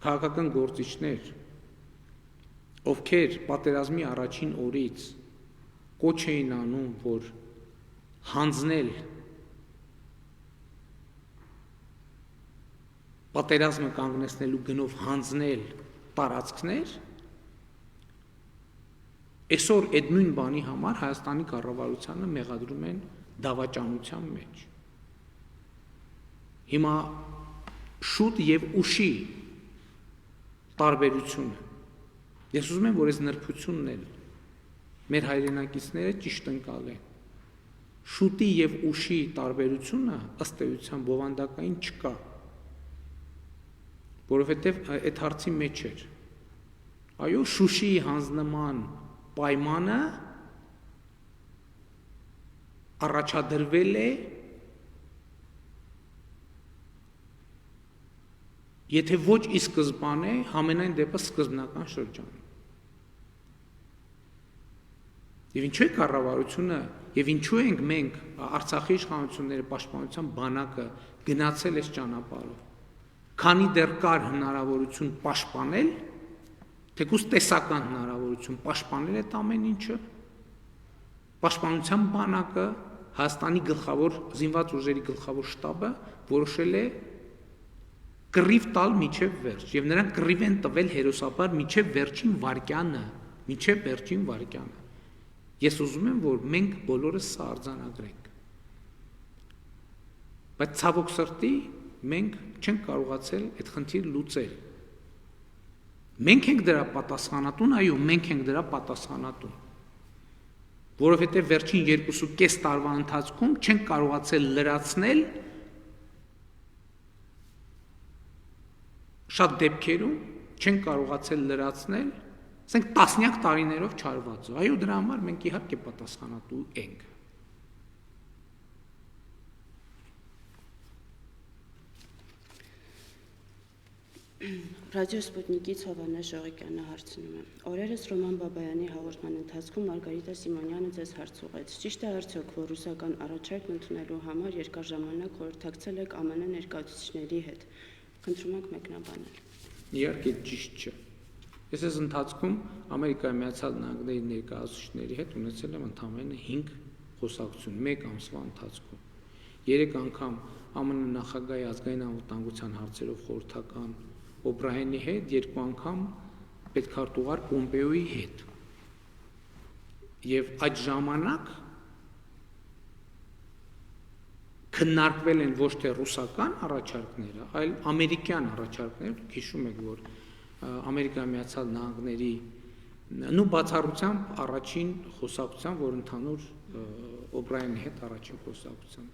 քաղաքական գործիչներ, ովքեր պատերազմի առաջին օրից կոչ էին անում, որ հանձնել պատերազմը կանգնեցնելու գնով հանձնել տարածքներ, այսօր այդ նույն բանի համար Հայաստանի կառավարությանը մեղադրում են դավաճանության մեջ։ Հիմա շուտ եւ ուշի տարբերությունը։ Ես ուզում եմ, որ այս նրբությունն էլ մեր հայրենակիցները ճիշտ ընկալեն։ Շուտի եւ ուշի տարբերությունը ըստ էության բովանդակային չկա, որովհետեւ այդ հարցի մեջ էր։ Այո, Շուշիի հանձնման պայմանը առաջադրվել է, եթե ոչ ի սկզբանե, համենայն դեպս սկզբնական շրջանում։ Եվ ինչու է կառավարությունը, եւ ինչու ենք մենք Արցախի իշխանությունները պաշտպանության բանակը գնացել այս ճանապարհով, քանի դեռ կար հնարավորություն պաշտպանել, թեկուզ տեսական հնարավորություն պաշտպանել այդ ամեն ինչը, պաշտպանության բանակը, Հայաստանի գլխավոր զինված ուժերի գլխավոր շտաբը որոշել է կռիվ տալ մինչև վերջ, եւ նրանք կռիվ են տվել հերոսաբար մինչև վերջին վայրկյանը։ Ես ուզում եմ, որ մենք բոլորս սա արձանագրենք։ Բայց ցավոք սրտի մենք չենք կարողացել այդ խնդիրը լուծել։ Մենք ենք դրա պատասխանատուն, այո, մենք ենք դրա պատասխանատուն։ Որովհետև վերջին 2.5 տարվա ընթացքում չենք կարողացել լրացնել շատ դեպքերում չենք կարողացել լրացնել, ասենք տասնյակ տարիներով չարվածը։ Այո, դրա համար մենք իհարկե պատասխանատու ենք։ Ռադիո Սպուտնիկից Հովհաննես Ժողիկյանը հարցնում է. Օրերս Ռոման Բաբայանի հաղորդման ընթացքում Մարգարիտա Սիմոնյանը ձեզ հարց ուղղեց. Ճիշտ է արդյոք, որ ռուսական առաջարկն ընդունելու համար երկար ժամանակ խորհրդակցել եք ԱՄՆ ներկայացուցիչների հետ։ Խնդրում ենք մեկնաբանել։ Իհարկե ճիշտ չէ։ Ես այս ընթացքում Ամերիկայի Միացյալ Նահանգների ներկայացուցիչների հետ ունեցել եմ ընդամենը 5 խոսակցություն 1 ամսվա ընթացքում։ 3 անգամ ԱՄՆ նախագահի ազգային անվտանգության հարցերով խորհրդական Օբրայենի հետ, 2 անգամ պետքարտուղար Պոմպեոյի հետ։ Եվ այդ ժամանակ քննարկվել են ոչ թե ռուսական առաջարկները, այլ ամերիկյան առաջարկները, դուք հիշում եք, որ Ամերիկայի Միացյալ Նահանգների բացառությամբ առաջին խոսակցության, որ ընդհանուր Օբրայենի հետ առաջին խոսակցության։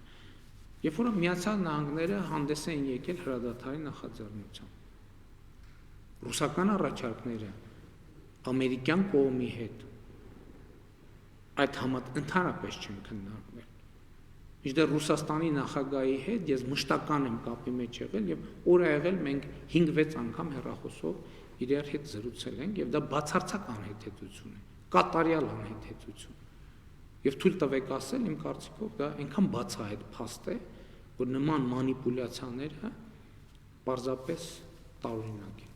Երբ որ Միացյալ Նահանգները հանդես են եկել հրադադարի նախաձեռնությամբ, ռուսական առաջարկները ամերիկյան կողմի հետ այդ ընդհանրապես չեն քննարկվել։ Մինչդեռ Ռուսաստանի նախագահի հետ ես մշտական եմ կապի մեջ եղել եւ օր ա եղել մենք 5-6 անգամ հեռախոսով իրար հետ զրուցել ենք եւ դա բացարձակ անհեթեթություն է, կատարյալ անհեթեթություն։ Եվ թույլ տվեք ասել, իմ կարծիքով դա այնքան բացահայտ փաստ է, որ նման մանիպուլյացիաները պարզապես տարօրինակ են։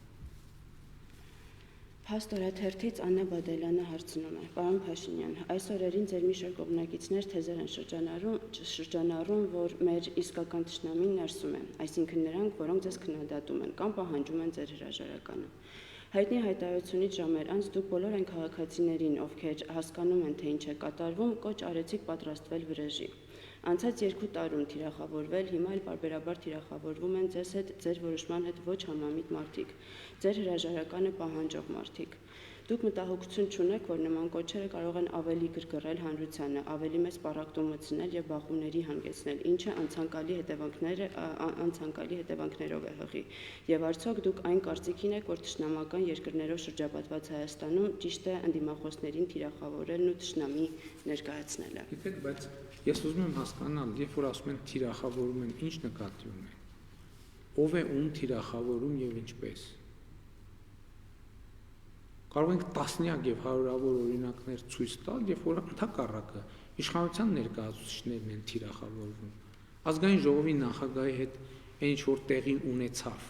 Փաստ օրաթերթից Աննա Բադելյանը հարցնում է. Պարոն Փաշինյան, այս օրերին ձեր մի շարք կողմնակիցներ թեզեր են շրջանառում, որ մեր իսկական թշնամին ներսում է, այսինքն նրանք, որոնք ձեզ քննադատում են կամ պահանջում են ձեր հրաժարականը։ Հայտնի հայտարարությունից ժամեր անց դուք բոլոր այն քաղաքացիներին, ովքեր հասկանում են, թե ինչ է կատարվում, կոչ արեցիք պատրաստվել վրեժի։ Անցած 2 տարում թիրախավորվել, հիմա էլ պարբերաբար թիրախավորվում են ձեզ հետ ձեր որոշման հետ ոչ համամիտ մարդիկ, ձեր հրաժարականը պահանջող մարդիկ։ Դուք մտահոգություն չունեք, որ նման կոչերը կարող են ավելի գրգռել հանրությանը, ավելի մեծ պառակտում մտցնել եւ բախումների հանգեցնել, ինչը անցանկալի հետևանքներով է հղի։ Եվ արդյոք դուք այն կարծիքին եք, որ թշնամական երկրներով շրջապատված Հայաստանում ճիշտ է ընդդիմախոսներին թիրախավորելն ու թշնամի ներկայացնելը։ Գիտեք, բայց ես ուզում եմ հասկանալ, երբ որ ասում են թիրախավորում են, ինչ նկատի ունեն։ Ով է ում թիրախավորում եւ ինչպես։ Կարող ենք տասնյակ եւ հարյուրավոր օրինակներ ցույց տալ, երբ որ ընդհակառակը իշխանության ներկայացուցիչներն են թիրախավորվում։ Ազգային ժողովի նախագահի հետ այն ինչ որ տեղի ունեցավ։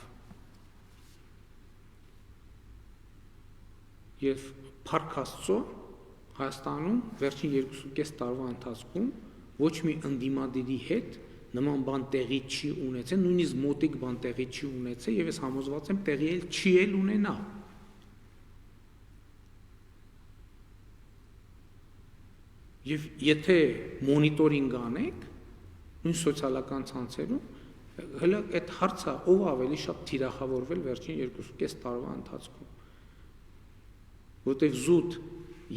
Եվ Փառք Աստծո Հայաստանում վերջին 2.5 տարվա ընթացքում ոչ մի ընդդիմադիրի հետ նման բան տեղի չի ունեցել, նույնիսկ մոտիկ բան տեղի չի ունեցել եւ ես համոզված եմ տեղի էլ չի ունենա։ Եվ եթե մոնիտորինգ անեք, նույն սոցիալական ցանցերում, հələ այդ հարցը ով ավելի շատ թիրախավորվել վերջին 2.5 տարվա ընթացքում, որտեղ զուտ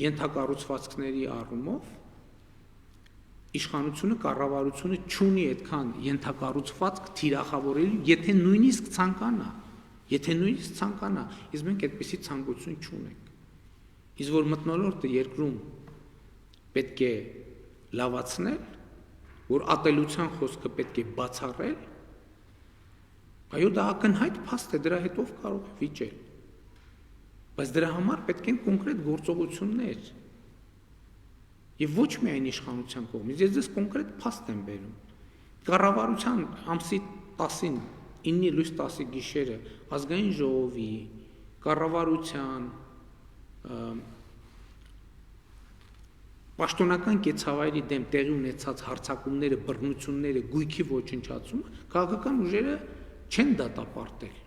ենթակառուցվածքների առումով իշխանությունը, կառավարությունը չունի այդքան ենթակառուցվածք թիրախավորելու, եթե նույնիսկ ցանկանա, իսկ մենք այդպիսի ցանկություն չունենք։ Իսկ որ մթնոլորտը երկրում պետք է լավացնել, որ ատելության խոսքը պետք է բացառել, այո, դա ակնհայտ փաստ է, դրա հետով կարող է վիճել, բայց դրա համար պետք են կոնկրետ գործողություններ, եւ ոչ միայն իշխանության կողմից, ես ձեզ կոնկրետ փաստ եմ բերում, կառավարության ամսի 10-ին, 9-ի լույս 10-ի գիշերը, ազգային ժողովի, կառավարության, պաշտոնական կեցավայրի դեմ տեղի ունեցած հարձակումները, բռնությունները, գույքի ոչնչացումը, քաղաքական ուժերը չեն դատապարտել։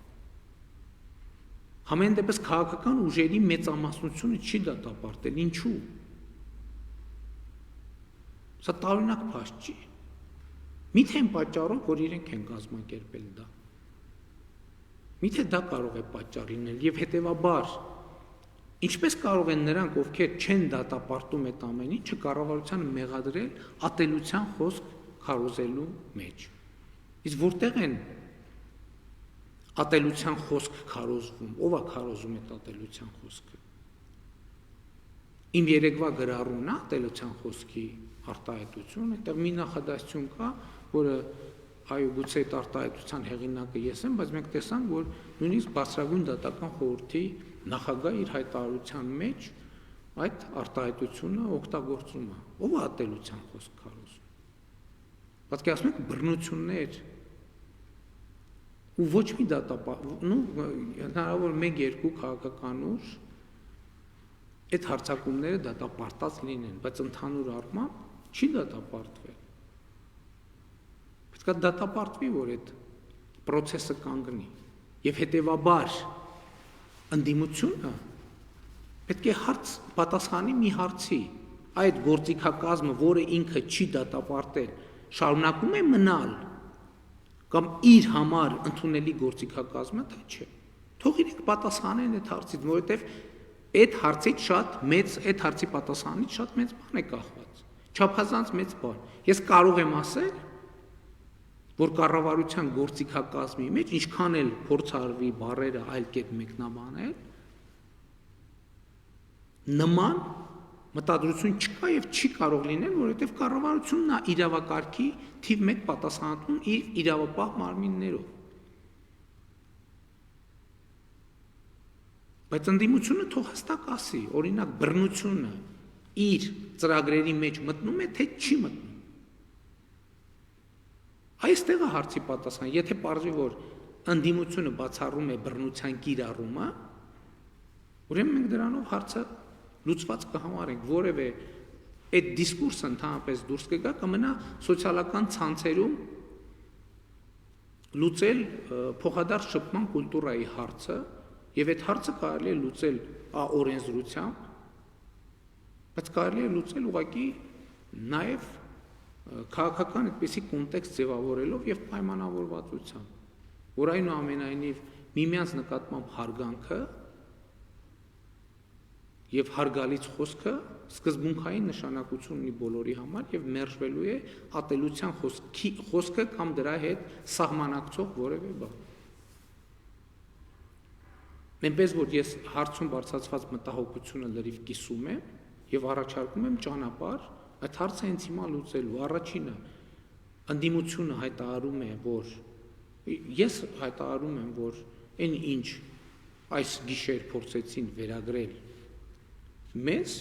Համենայն դեպս քաղաքական ուժերի մեծամասնությունը չի դատապարտել, ինչու։ Սա տարօրինակ փաստ չի։ Միթե այն պատճառով, որ իրենք են կազմակերպել դա։ Միթե դա կարող է պատճառ լինել եւ հետեւաբար ինչպես կարող են նրանք, ովքեր չեն դատապարտում այդ ամեն ինչը, կառավարությանը մեղադրել ատելության խոսք քարոզելու մեջ։ Իսկ որտեղ են ատելության խոսք քարոզվում, ով է քարոզում այդ ատելության խոսքը։ Իմ երեկվա գրառումն է ատելության խոսքի արտահայտություն, այդտեղ մի նախադասություն կա, որը այո, գուցե այդ արտահայտության հեղինակը ես եմ, բայց մենք տեսանք, որ նույնիսկ բարձրագույն դատական խորհրդի նախագահ իր հայտարարության մեջ այդ արտահայտությունը օգտագործում է։ Ով է ատելության խոսք քարոզում։ Պատկերացնում եք բռնություններ ու ոչ մի հնարավոր 1-2 քաղաքական ուժ այդ հարձակումները դատապարտած լինեն, բայց ընդհանուր առմամբ չի դատապարտվել։ Պետք է դատապարտվի, որ այդ process-ը կանգնի։ Եվ հետեւաբար ընդդիմությունը պետք է պատասխանի մի հարցի, այդ գործիքակազմը, որը ինքը չի դատապարտել, շարունակում է մնալ կամ իր համար ընդունելի գործիքակազմը, թե չէ։ Թող իրենք պատասխանեն այդ հարցից, որովհետև այդ հարցի պատասխանից շատ մեծ բան է կախված, չափազանց մեծ բան։ Ես կարող եմ ասել, որ կառավարության գործիքակազմի մեջ ինչքան էլ փորձարվի բառերը այլ կերպ մեկնաբանել, նման մտադրություն չկա եւ չի կարող լինել, որովհետեւ կառավարությունն է իրավակարգի թիվ 1 պատասխանատուն իր իրավապահ մարմիններով։ Բայց ընդդիմությունը թող հստակ ասի, օրինակ բռնությունը իր ծրագրերի մեջ մտնում է, թե չի մտնում։ Այստեղ է հարցի պատասխանը, եթե պարզվի, որ ընդդիմությունը բացառում է բռնության կիրառումը, ուրեմն մենք դրանով հարցը լուծված կհամարենք, որևէ այդ դիսկուրսը ընդհանրապես դուրս կգա, կմնա սոցիալական ցանցերում լուծել փոխադարձ շփման կուլտուրայի հարցը, եւ այդ հարցը կարելի է լուծել օրենսդրությամբ, բայց կարելի է լուծել ուղղակի նաեւ քաղաքական այդպիսի կոնտեքստ ձևավորելով եւ պայմանավորվածությամբ, որ այնուամենայնիվ միմյանց նկատմամբ հարգանքը եւ հարգալից խոսքը սկզբունքային նշանակություն ունի բոլորի համար եւ մերժվելու է ատելության խոսքը կամ դրա հետ սահմանակցող որևէ բան։ Այնպես որ ես հարցում բարձրացված մտահոգությունը լրիվ կիսում եմ եւ առաջարկում եմ ճանապարհ այդ հարցը հենց հիմա լուծելու։ Առաջինը ընդդիմությունը հայտարարում է, որ ես հայտարարում եմ, որ այն ինչ այս գիշեր փորձեցին վերագրել մեզ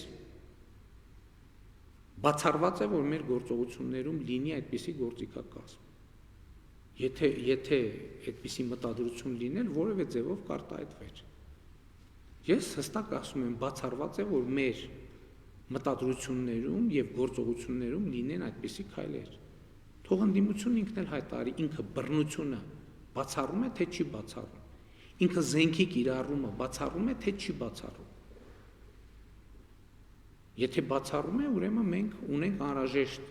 բացառված է, որ մեր գործողություններում լինի այդպիսի գործիքակազմ։ Եթե այդպիսի մտադրություն լինել, որևէ ձևով կարտահայտվեր։ Ես հստակ ասում եմ, բացառված է, որ մեր մտադրություններում եւ գործողություններում լինեն այդպիսի քայլեր։ Թող ընդդիմությունը ինքն էլ հայտարարի, ինքը բռնությունը բացառում է, թե չի բացառում։ Ինքը զենքի կիրառումը բացառում է, թե չի բացառում։ Եթե բացառում է, ուրեմն մենք ունենք անհրաժեշտ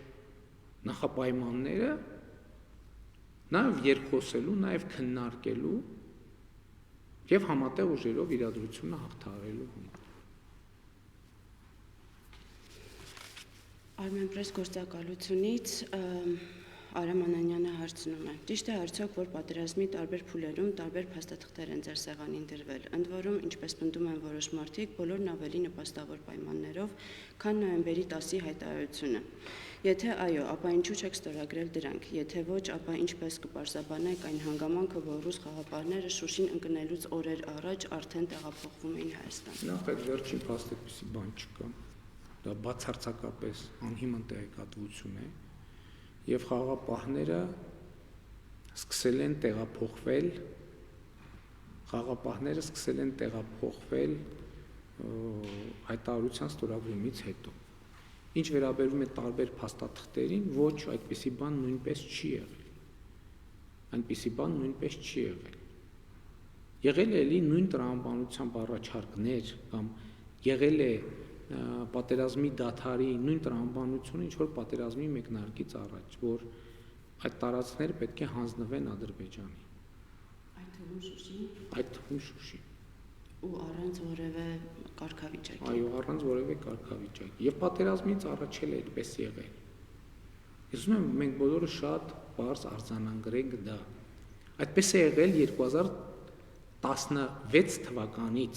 նախապայմանները նաև երկխոսելու, նաև քննարկելու եւ համատեղ ուժերով իրադրությունը հաղթահարելու համար։ Armenpress գործակալությունից Արամ Անանյանը հարցնում է. Ճիշտ է արդյոք, որ պատերազմի տարբեր փուլերում տարբեր փաստաթղթեր են ձեր սեղանին դրվել, ընդ որում, ինչպես պնդում են որոշ մարդիկ, բոլորն ավելի նպաստավոր պայմաններով, քան նոյեմբերի 10-ի հայտարարությունը։ Եթե այո, ապա ինչու չեք ստորագրել դրանք, եթե ոչ, ապա ինչպես կպարզաբանեք այն հանգամանքը, որ ռուս խաղապարները Շուշին ընկնելուց օրեր առաջ արդեն տեղափոխվում էին Հայաստան։ Նախ այդ վերջին փաստ այդպիսի բան չկա։ Դա բացարձակապես անհիմն տեղեկատվություն է։ Եվ խաղապահները սկսել են տեղափոխվել հայտարարության ստորագրումից հետո։ Ինչ վերաբերում է տարբեր փաստաթղթերին, ոչ այդպիսի բան նույնպես չի եղել։ Այնպիսի բան նույնպես չի եղել։ Եղել է էլի նույն տրամաբանությամբ առաջարկներ կամ եղել է պատերազմի դադարի նույն տրամաբանությունը, ինչ որ պատերազմի մեկնարկից առաջ, որ այդ տարածքները պետք է հանձնվեն Ադրբեջանի։ Այդ թվում Շուշին։ Ու առանց որևէ կարգավիճակի։ Այո, առանց որևէ կարգավիճակի։ Եվ պատերազմից առաջ էլ այդպես եղել։ Ես ուզում եմ մենք բոլորը շատ բարձ արձանագրենք դա։ Այդպես է եղել 2016 թվականից։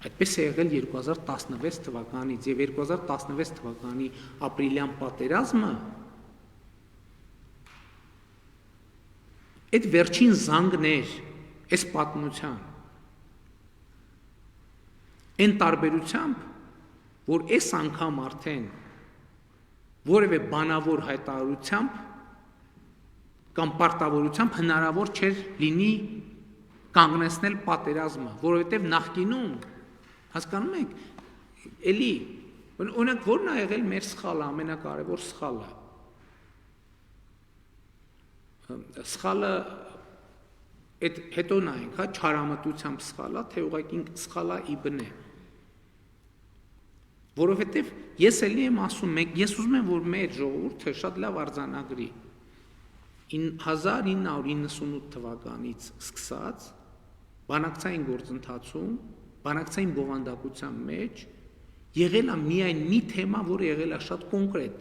Այդպես է եղել 2016 թվականից եւ 2016 թվականի ապրիլյան պատերազմը այդ վերջին զանգն էր այս պատմության։ Այն տարբերությամբ, որ այս անգամ արդեն որևէ բանավոր հայտարարությամբ կամ պարտավորությամբ հնարավոր չէր լինի կանգնեցնել պատերազմը, որովհետեւ նախկինում հասկանում եք, էլի, օրինակ որն է եղել մեր սխալը, ամենակարևոր սխալը։ Սխալը այդ հետո նայենք, հա, չարամտությամբ սխալա, թե ուղղակի սխալա իբն է։ Որովհետև ես էլի եմ ասում, ես ուզում եմ, որ մեր ժողովուրդը շատ լավ արձանագրի 1998 թվականից սկսած բանակցային գործընթացում բանակցային բովանդակության մեջ եղել է միայն մի թեմա, որը եղել է շատ կոնկրետ,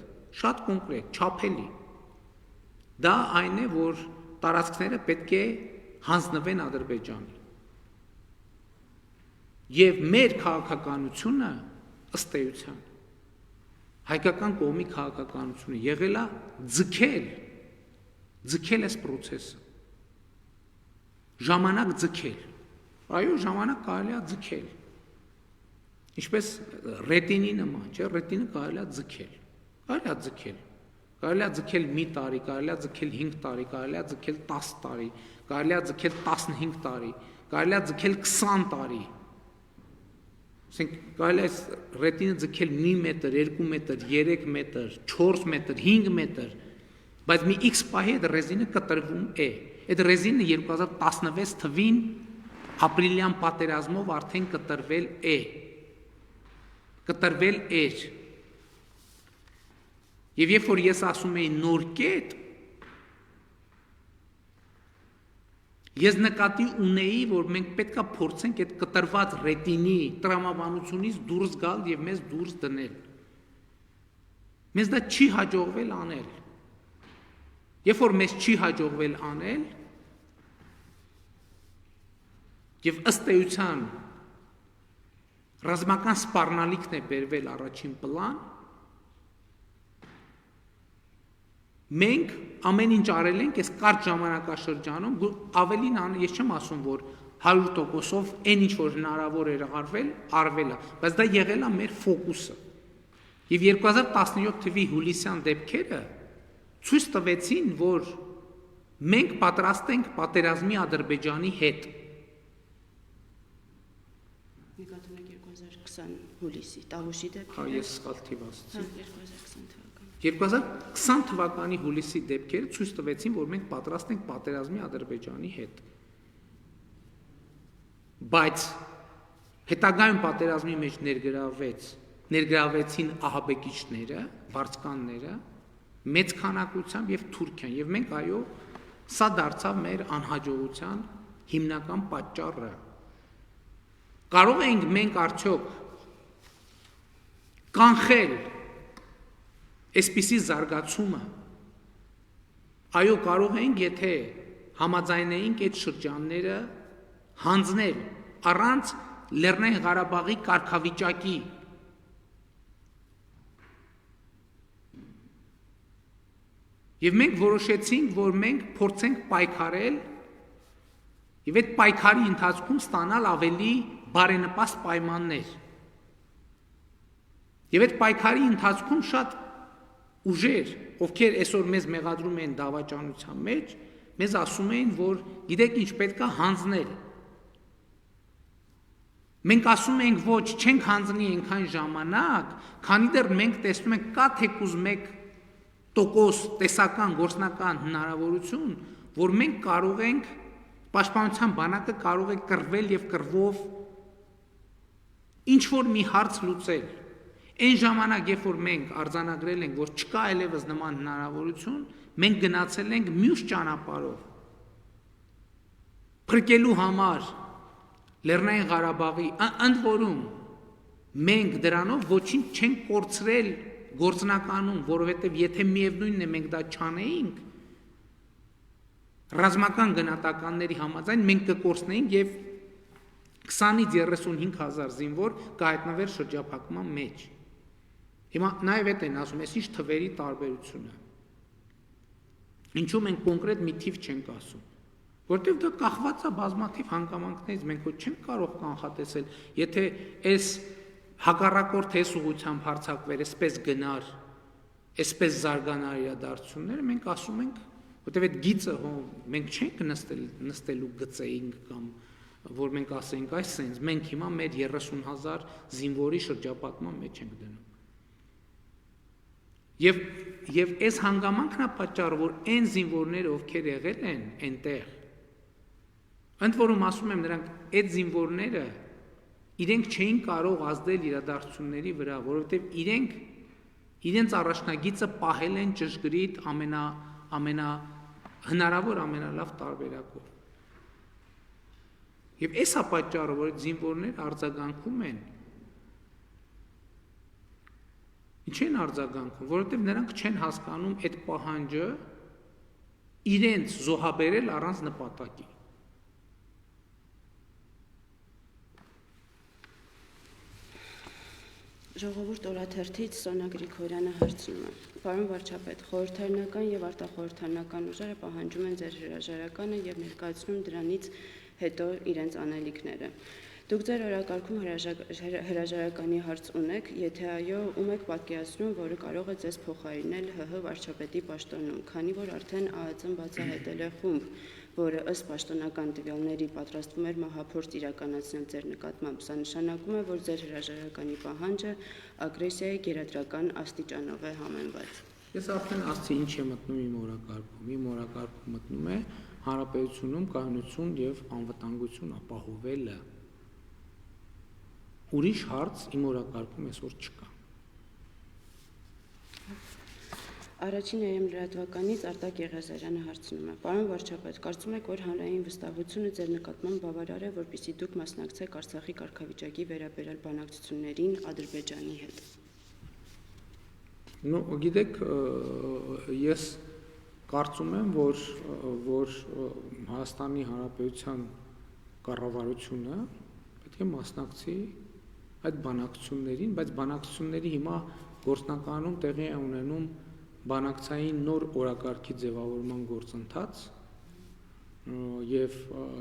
չափելի։ Դա այն է, որ տարածքները պետք է հանձնվեն Ադրբեջանի։ Եվ մեր քաղաքականությունը ըստ էության հայկական կողմի քաղաքականությունը եղել է ձգել այս process-ը։ Ժամանակ ձգել։ Այո, ժամանակ կարելի է ձգել։ Ինչպես ռետինի նման, չէ, ռետինը կարելի է ձգել։ Կարելի է ձգել։ Կարելի է ձգել մի տարի, կարելի է ձգել 5 տարի, կարելի է ձգել 10 տարի, կարելի է ձգել 15 տարի, կարելի է ձգել 20 տարի։ Ասենք կարելի է ռետինը ձգել 1 մետր, 2 մետր, 3 մետր, 4 մետր, 5 մետր, բայց մի X պահի այդ ռեզինը կտրվում է։ Այդ ռեզինը 2016 թվին ապրիլյան պատերազմով արդեն կտրվել է։ Կտրվել էր։ Եվ երբ որ ես ասում էի նոր կետ, ես նկատի ունեի, որ մենք պետք է փորձենք այդ կտրված ռետինի տրամաբանությունից դուրս գալ եւ մեզ դուրս դնել։ Մեզ դա չի հաջողվել անել։ Երբ որ մեզ չի հաջողվել անել, եւ ըստ էության ռազմական սպառնալիքն է բերվել առաջին պլան, մենք ամեն ինչ արել ենք այս կարճ ժամանակաշրջանում, ավելին ես չեմ ասում, որ 100%-ով այն ինչ որ հնարավոր էր արվել է, բայց դա եղել է մեր ֆոկուսը։ Եվ 2017 թվականի հուլիսյան դեպքերը ցույց տվեցին, որ մենք պատրաստ ենք պատերազմի Ադրբեջանի հետ։ Նկատում եք 2020 հուլիսի, Տավուշի դեպքերը։ Հա, ես սխալ թիվ ասացի։ 2020 թվականի։ 2020 թվականի հուլիսի դեպքերը ցույց տվեցին, որ մենք պատրաստ ենք պատերազմի Ադրբեջանի հետ։ Բայց հետագայում պատերազմի մեջ ներգրավեցին ահաբեկիչները, վարձկանները, մեծ քանակությամբ եւ Թուրքիան, եւ մենք այո, սա դարձավ մեր անհաջողության հիմնական պատճառը։ Կարող ենք մենք արդյոք կանխել այսպիսի զարգացումը։ Այո, կարող ենք, եթե համաձայնեինք այդ շրջանները հանձնել առանց Լեռնային Ղարաբաղի կարգավիճակի։ Եվ մենք որոշեցինք, որ մենք փորձենք պայքարել եւ այդ պայքարի ընթացքում ստանալ ավելի բարենպաստ պայմաններ։ Եվ այդ պայքարի ընթացքում շատ ուժեր, ովքեր այսօր մեզ մեղադրում են դավաճանության մեջ, մեզ ասում էին, որ գիտեք ինչ պետք է հանձնել։ Մենք ասում ենք ոչ, չենք հանձնի այնքան ժամանակ, քանի դեռ մենք տեսնում ենք կա թեկուզ 1% տեսական գործնական հնարավորություն, որ մենք կարող ենք Պաշտպանության բանակը կարող է կռվել եւ կռվով ինչ որ մի հարց լուծել։ Այն ժամանակ, երբ որ մենք արձանագրել ենք, որ չկա այլևս նման հնարավորություն, մենք գնացել ենք մյուս ճանապարհով։ Փրկելու համար Լեռնային Ղարաբաղի, ընդ որում մենք դրանով ոչինչ չենք կորցրել գործնականում, որովհետև եթե միևնույնն է մենք դա չանեինք, ռազմական գնահատականների համաձայն մենք կկորցնեինք եւ 20-ից 35 հազար զինվոր կհայտնվեր շրջափակման մեջ։ Հիմա նաեւ այդ են ասում, այս ինչ թվերի տարբերությունը։ Ինչու մենք կոնկրետ մի թիվ չենք ասում, որտեղ դա կախված է բազմաթիվ հանգամանքներից, մենք ոչ չենք կարող կանխատեսել, եթե այս հակառակորդ այս ուղղությամբ հարձակվեր, այսպես գնար, այսպես զարգանար իրադարձությունները, մենք ասում ենք, որտեղ այդ գիծը մենք չենք նստելու գծեինք կամ որ մենք ասենք այս սենց, մենք հիմա մեր 30,000 զինվորի շրջապատման մեջ ենք դնում։ Եվ այս հանգամանքն է պատճառը, որ այն զինվորները, ովքեր եղել են այնտեղ, ընդ որում ասում եմ նրանք, այդ զինվորները իրենք չէին կարող ազդել իրադարձությունների վրա, որովհետև իրենց առաջնագիծը պահել են ճշգրիտ հնարավոր ամենալավ տարբերակով։ Եվ այս է պատճառը, որ այդ զինվորները արձագանքում են։ Ինչ են արձագանքում, որովհետև նրանք չեն հասկանում այդ պահանջը իրենց զոհաբերել առանց նպատակի։ Ժողովուրդ օրաթերթից Սոնա Գրիգորյանը հարցնում է. Պարոն վարչապետ, խորհրդարանական եւ արտախորհրդարանական ուժերը պահանջում են ձեր հրաժարականը եւ ներկայացնում դրանից հետո իրենց անելիքները։ Դուք ձեր օրակարգում հրաժարականի հարց ունեք, եթե այո, ում եք պատկերացնում, որը կարող է ձեզ փոխարինել ՀՀ վարչապետի պաշտոնում, քանի որ արդեն ԱԱԾ-ն բացահայտել է խումբ, որը ըստ պաշտոնական տվյալների պատրաստվում էր մահափորձ իրականացնել ձեր նկատմամբ, սա նշանակում է, որ ձեր հրաժարականի պահանջը ագրեսիայի գերադրական աստիճանով է համեմված։ Ես արդեն ասացի ինչ է մտնում իմ օրակարգում։ Իմ օրակարգում մտնում է հանրապետությունում կայունություն եւ անվտանգություն ապահովելը։ Ուրիշ հարց իմ օրակարգում այսօր չկա։ Առաջին երեմ լրատվականից Արտակ Եղիազարյանը հարցնում է. Պարոն վարչապետ, կարծում եք, որ հանրային վստահությունը ձեր նկատմամբ բավարար է, որպեսզի դուք մասնակցեք Արցախի կարգավիճակի վերաբերյալ բանակցություններին Ադրբեջանի հետ։ Գիտեք, ես կարծում եմ, որ Հայաստանի Հանրապետության կառավարությունը պետք է մասնակցի այդ բանակցություններին, բայց բանակցությունների հիմա գործնականում տեղի է ունենում բանակցային նոր օրակարգի ձևավորման գործընթաց եւ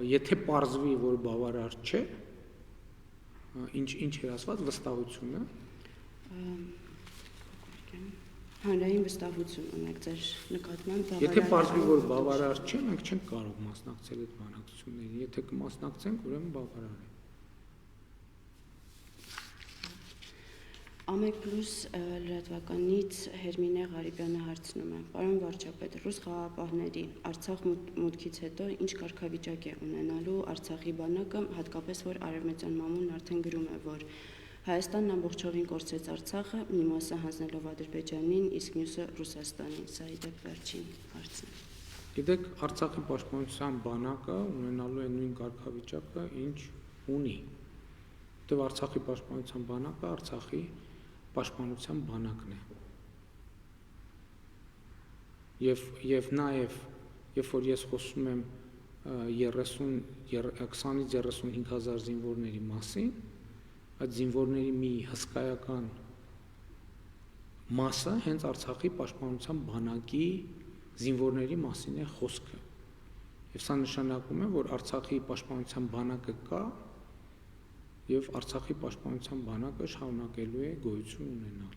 եթե պարզվի, որ բավարար չէ, ինչ էր ասված վստահությունը հանրային վստահություն ունեք ձեր նկատմամբ բավարար։ Եթե պարզվի, որ բավարար չէ, մենք չենք կարող մասնակցել այդ բանակցություններին, եթե կմասնակցենք, ուրեմն բավարար է։ Ամեկ+ լրատվականից Հերմինե Ղարիբյանը հարցնում է. Պարոն վարչապետ, ռուս խաղաղապահների Արցախ մուտքից հետո ինչ կարգավիճակ է ունենալու Արցախի բանակը, հատկապես որ Արևմտյան մամուլն արդեն գրում է, որ Հայաստանն ամբողջովին կորցրեց Արցախը, մի մասը հանձնելով Ադրբեջանին, իսկ մյուսը Ռուսաստանին։ Սա իդեպ վերջին հարցն է։ Գիտեք, Արցախի պաշտպանության բանակը ունենալու է նույն կարգավիճակը, ինչ ունի։ Որտեղ Արցախի պաշտպանության բանակը Արցախի պաշտպանության բանակն է։ Եվ նաև, երբ որ ես խոսում եմ 20-ից 35 հազար զինվորների մասին, այդ զինվորների մի հսկայական մասը հենց Արցախի պաշտպանության բանակի զինվորների մասին է խոսքը։ Եվ սա նշանակում է, որ Արցախի պաշտպանության բանակը կա եւ Արցախի պաշտպանության բանակը շարունակելու է գոյություն ունենալ։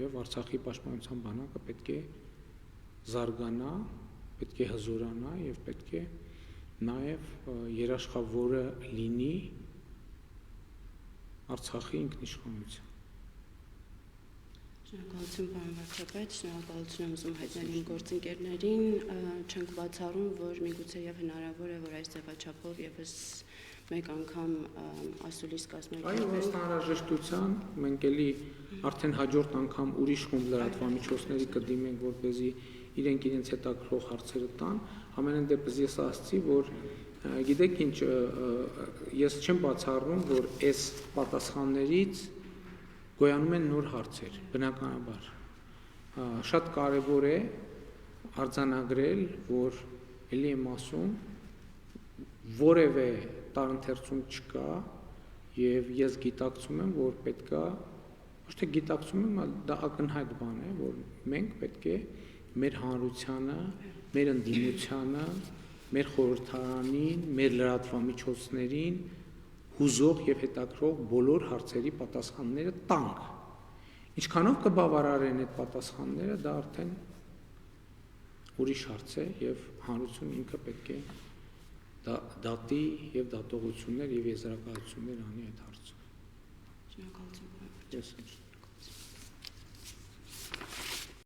Եվ Արցախի պաշտպանության բանակը պետք է զարգանա, պետք է հզորանա եւ պետք է նաեւ երաշխավորը լինի Արցախի ինքնիշխանության։ Շնորհակալություն, պարոն վարչապետ, շնորհակալություն եմ ուզում հայտնել իմ գործընկերներին, չենք բացառում, որ միգուցե եւ հնարավոր է, որ այս ձևաչափով եւս մեկ անգամ ասուլիս կազմակերպել։ Այո, ըստ անհրաժեշտության մենք էլի արդեն հաջորդ անգամ ուրիշ խումբ լրատվամիջոցների կդիմենք, որպեսզի իրենք իրենց հետաքրող հարցերը տան։ Ամենայն դեպս ես ասացի, որ գիտեք ինչ, ես չեմ բացառում, որ այս պատասխաններից գոյանում են նոր հարցեր, բնականաբար։ Շատ կարևոր է արձանագրել, որ էլի եմ ասում, որևէ տարընթերցում չկա եւ ես գիտակցում եմ, որ պետքա, ոչ թե գիտակցում եմ, այլ դա ակնհայտ բան է, որ մենք պետք է մեր հանրությանը, մեր ընդդիմությանը, մեր խորհրդարանին, մեր լրատվամիջոցներին հուզող եւ հետաքրող բոլոր հարցերի պատասխանները տանք։ Ինչքանով կբավարարեն այդ պատասխանները, դա արդեն ուրիշ հարց է եւ հանրությունը ինքը պետք է դատի եւ դատողություններ եւ եզրակացություններ անի այդ հարցով։ Շնորհակալություն։ Yes.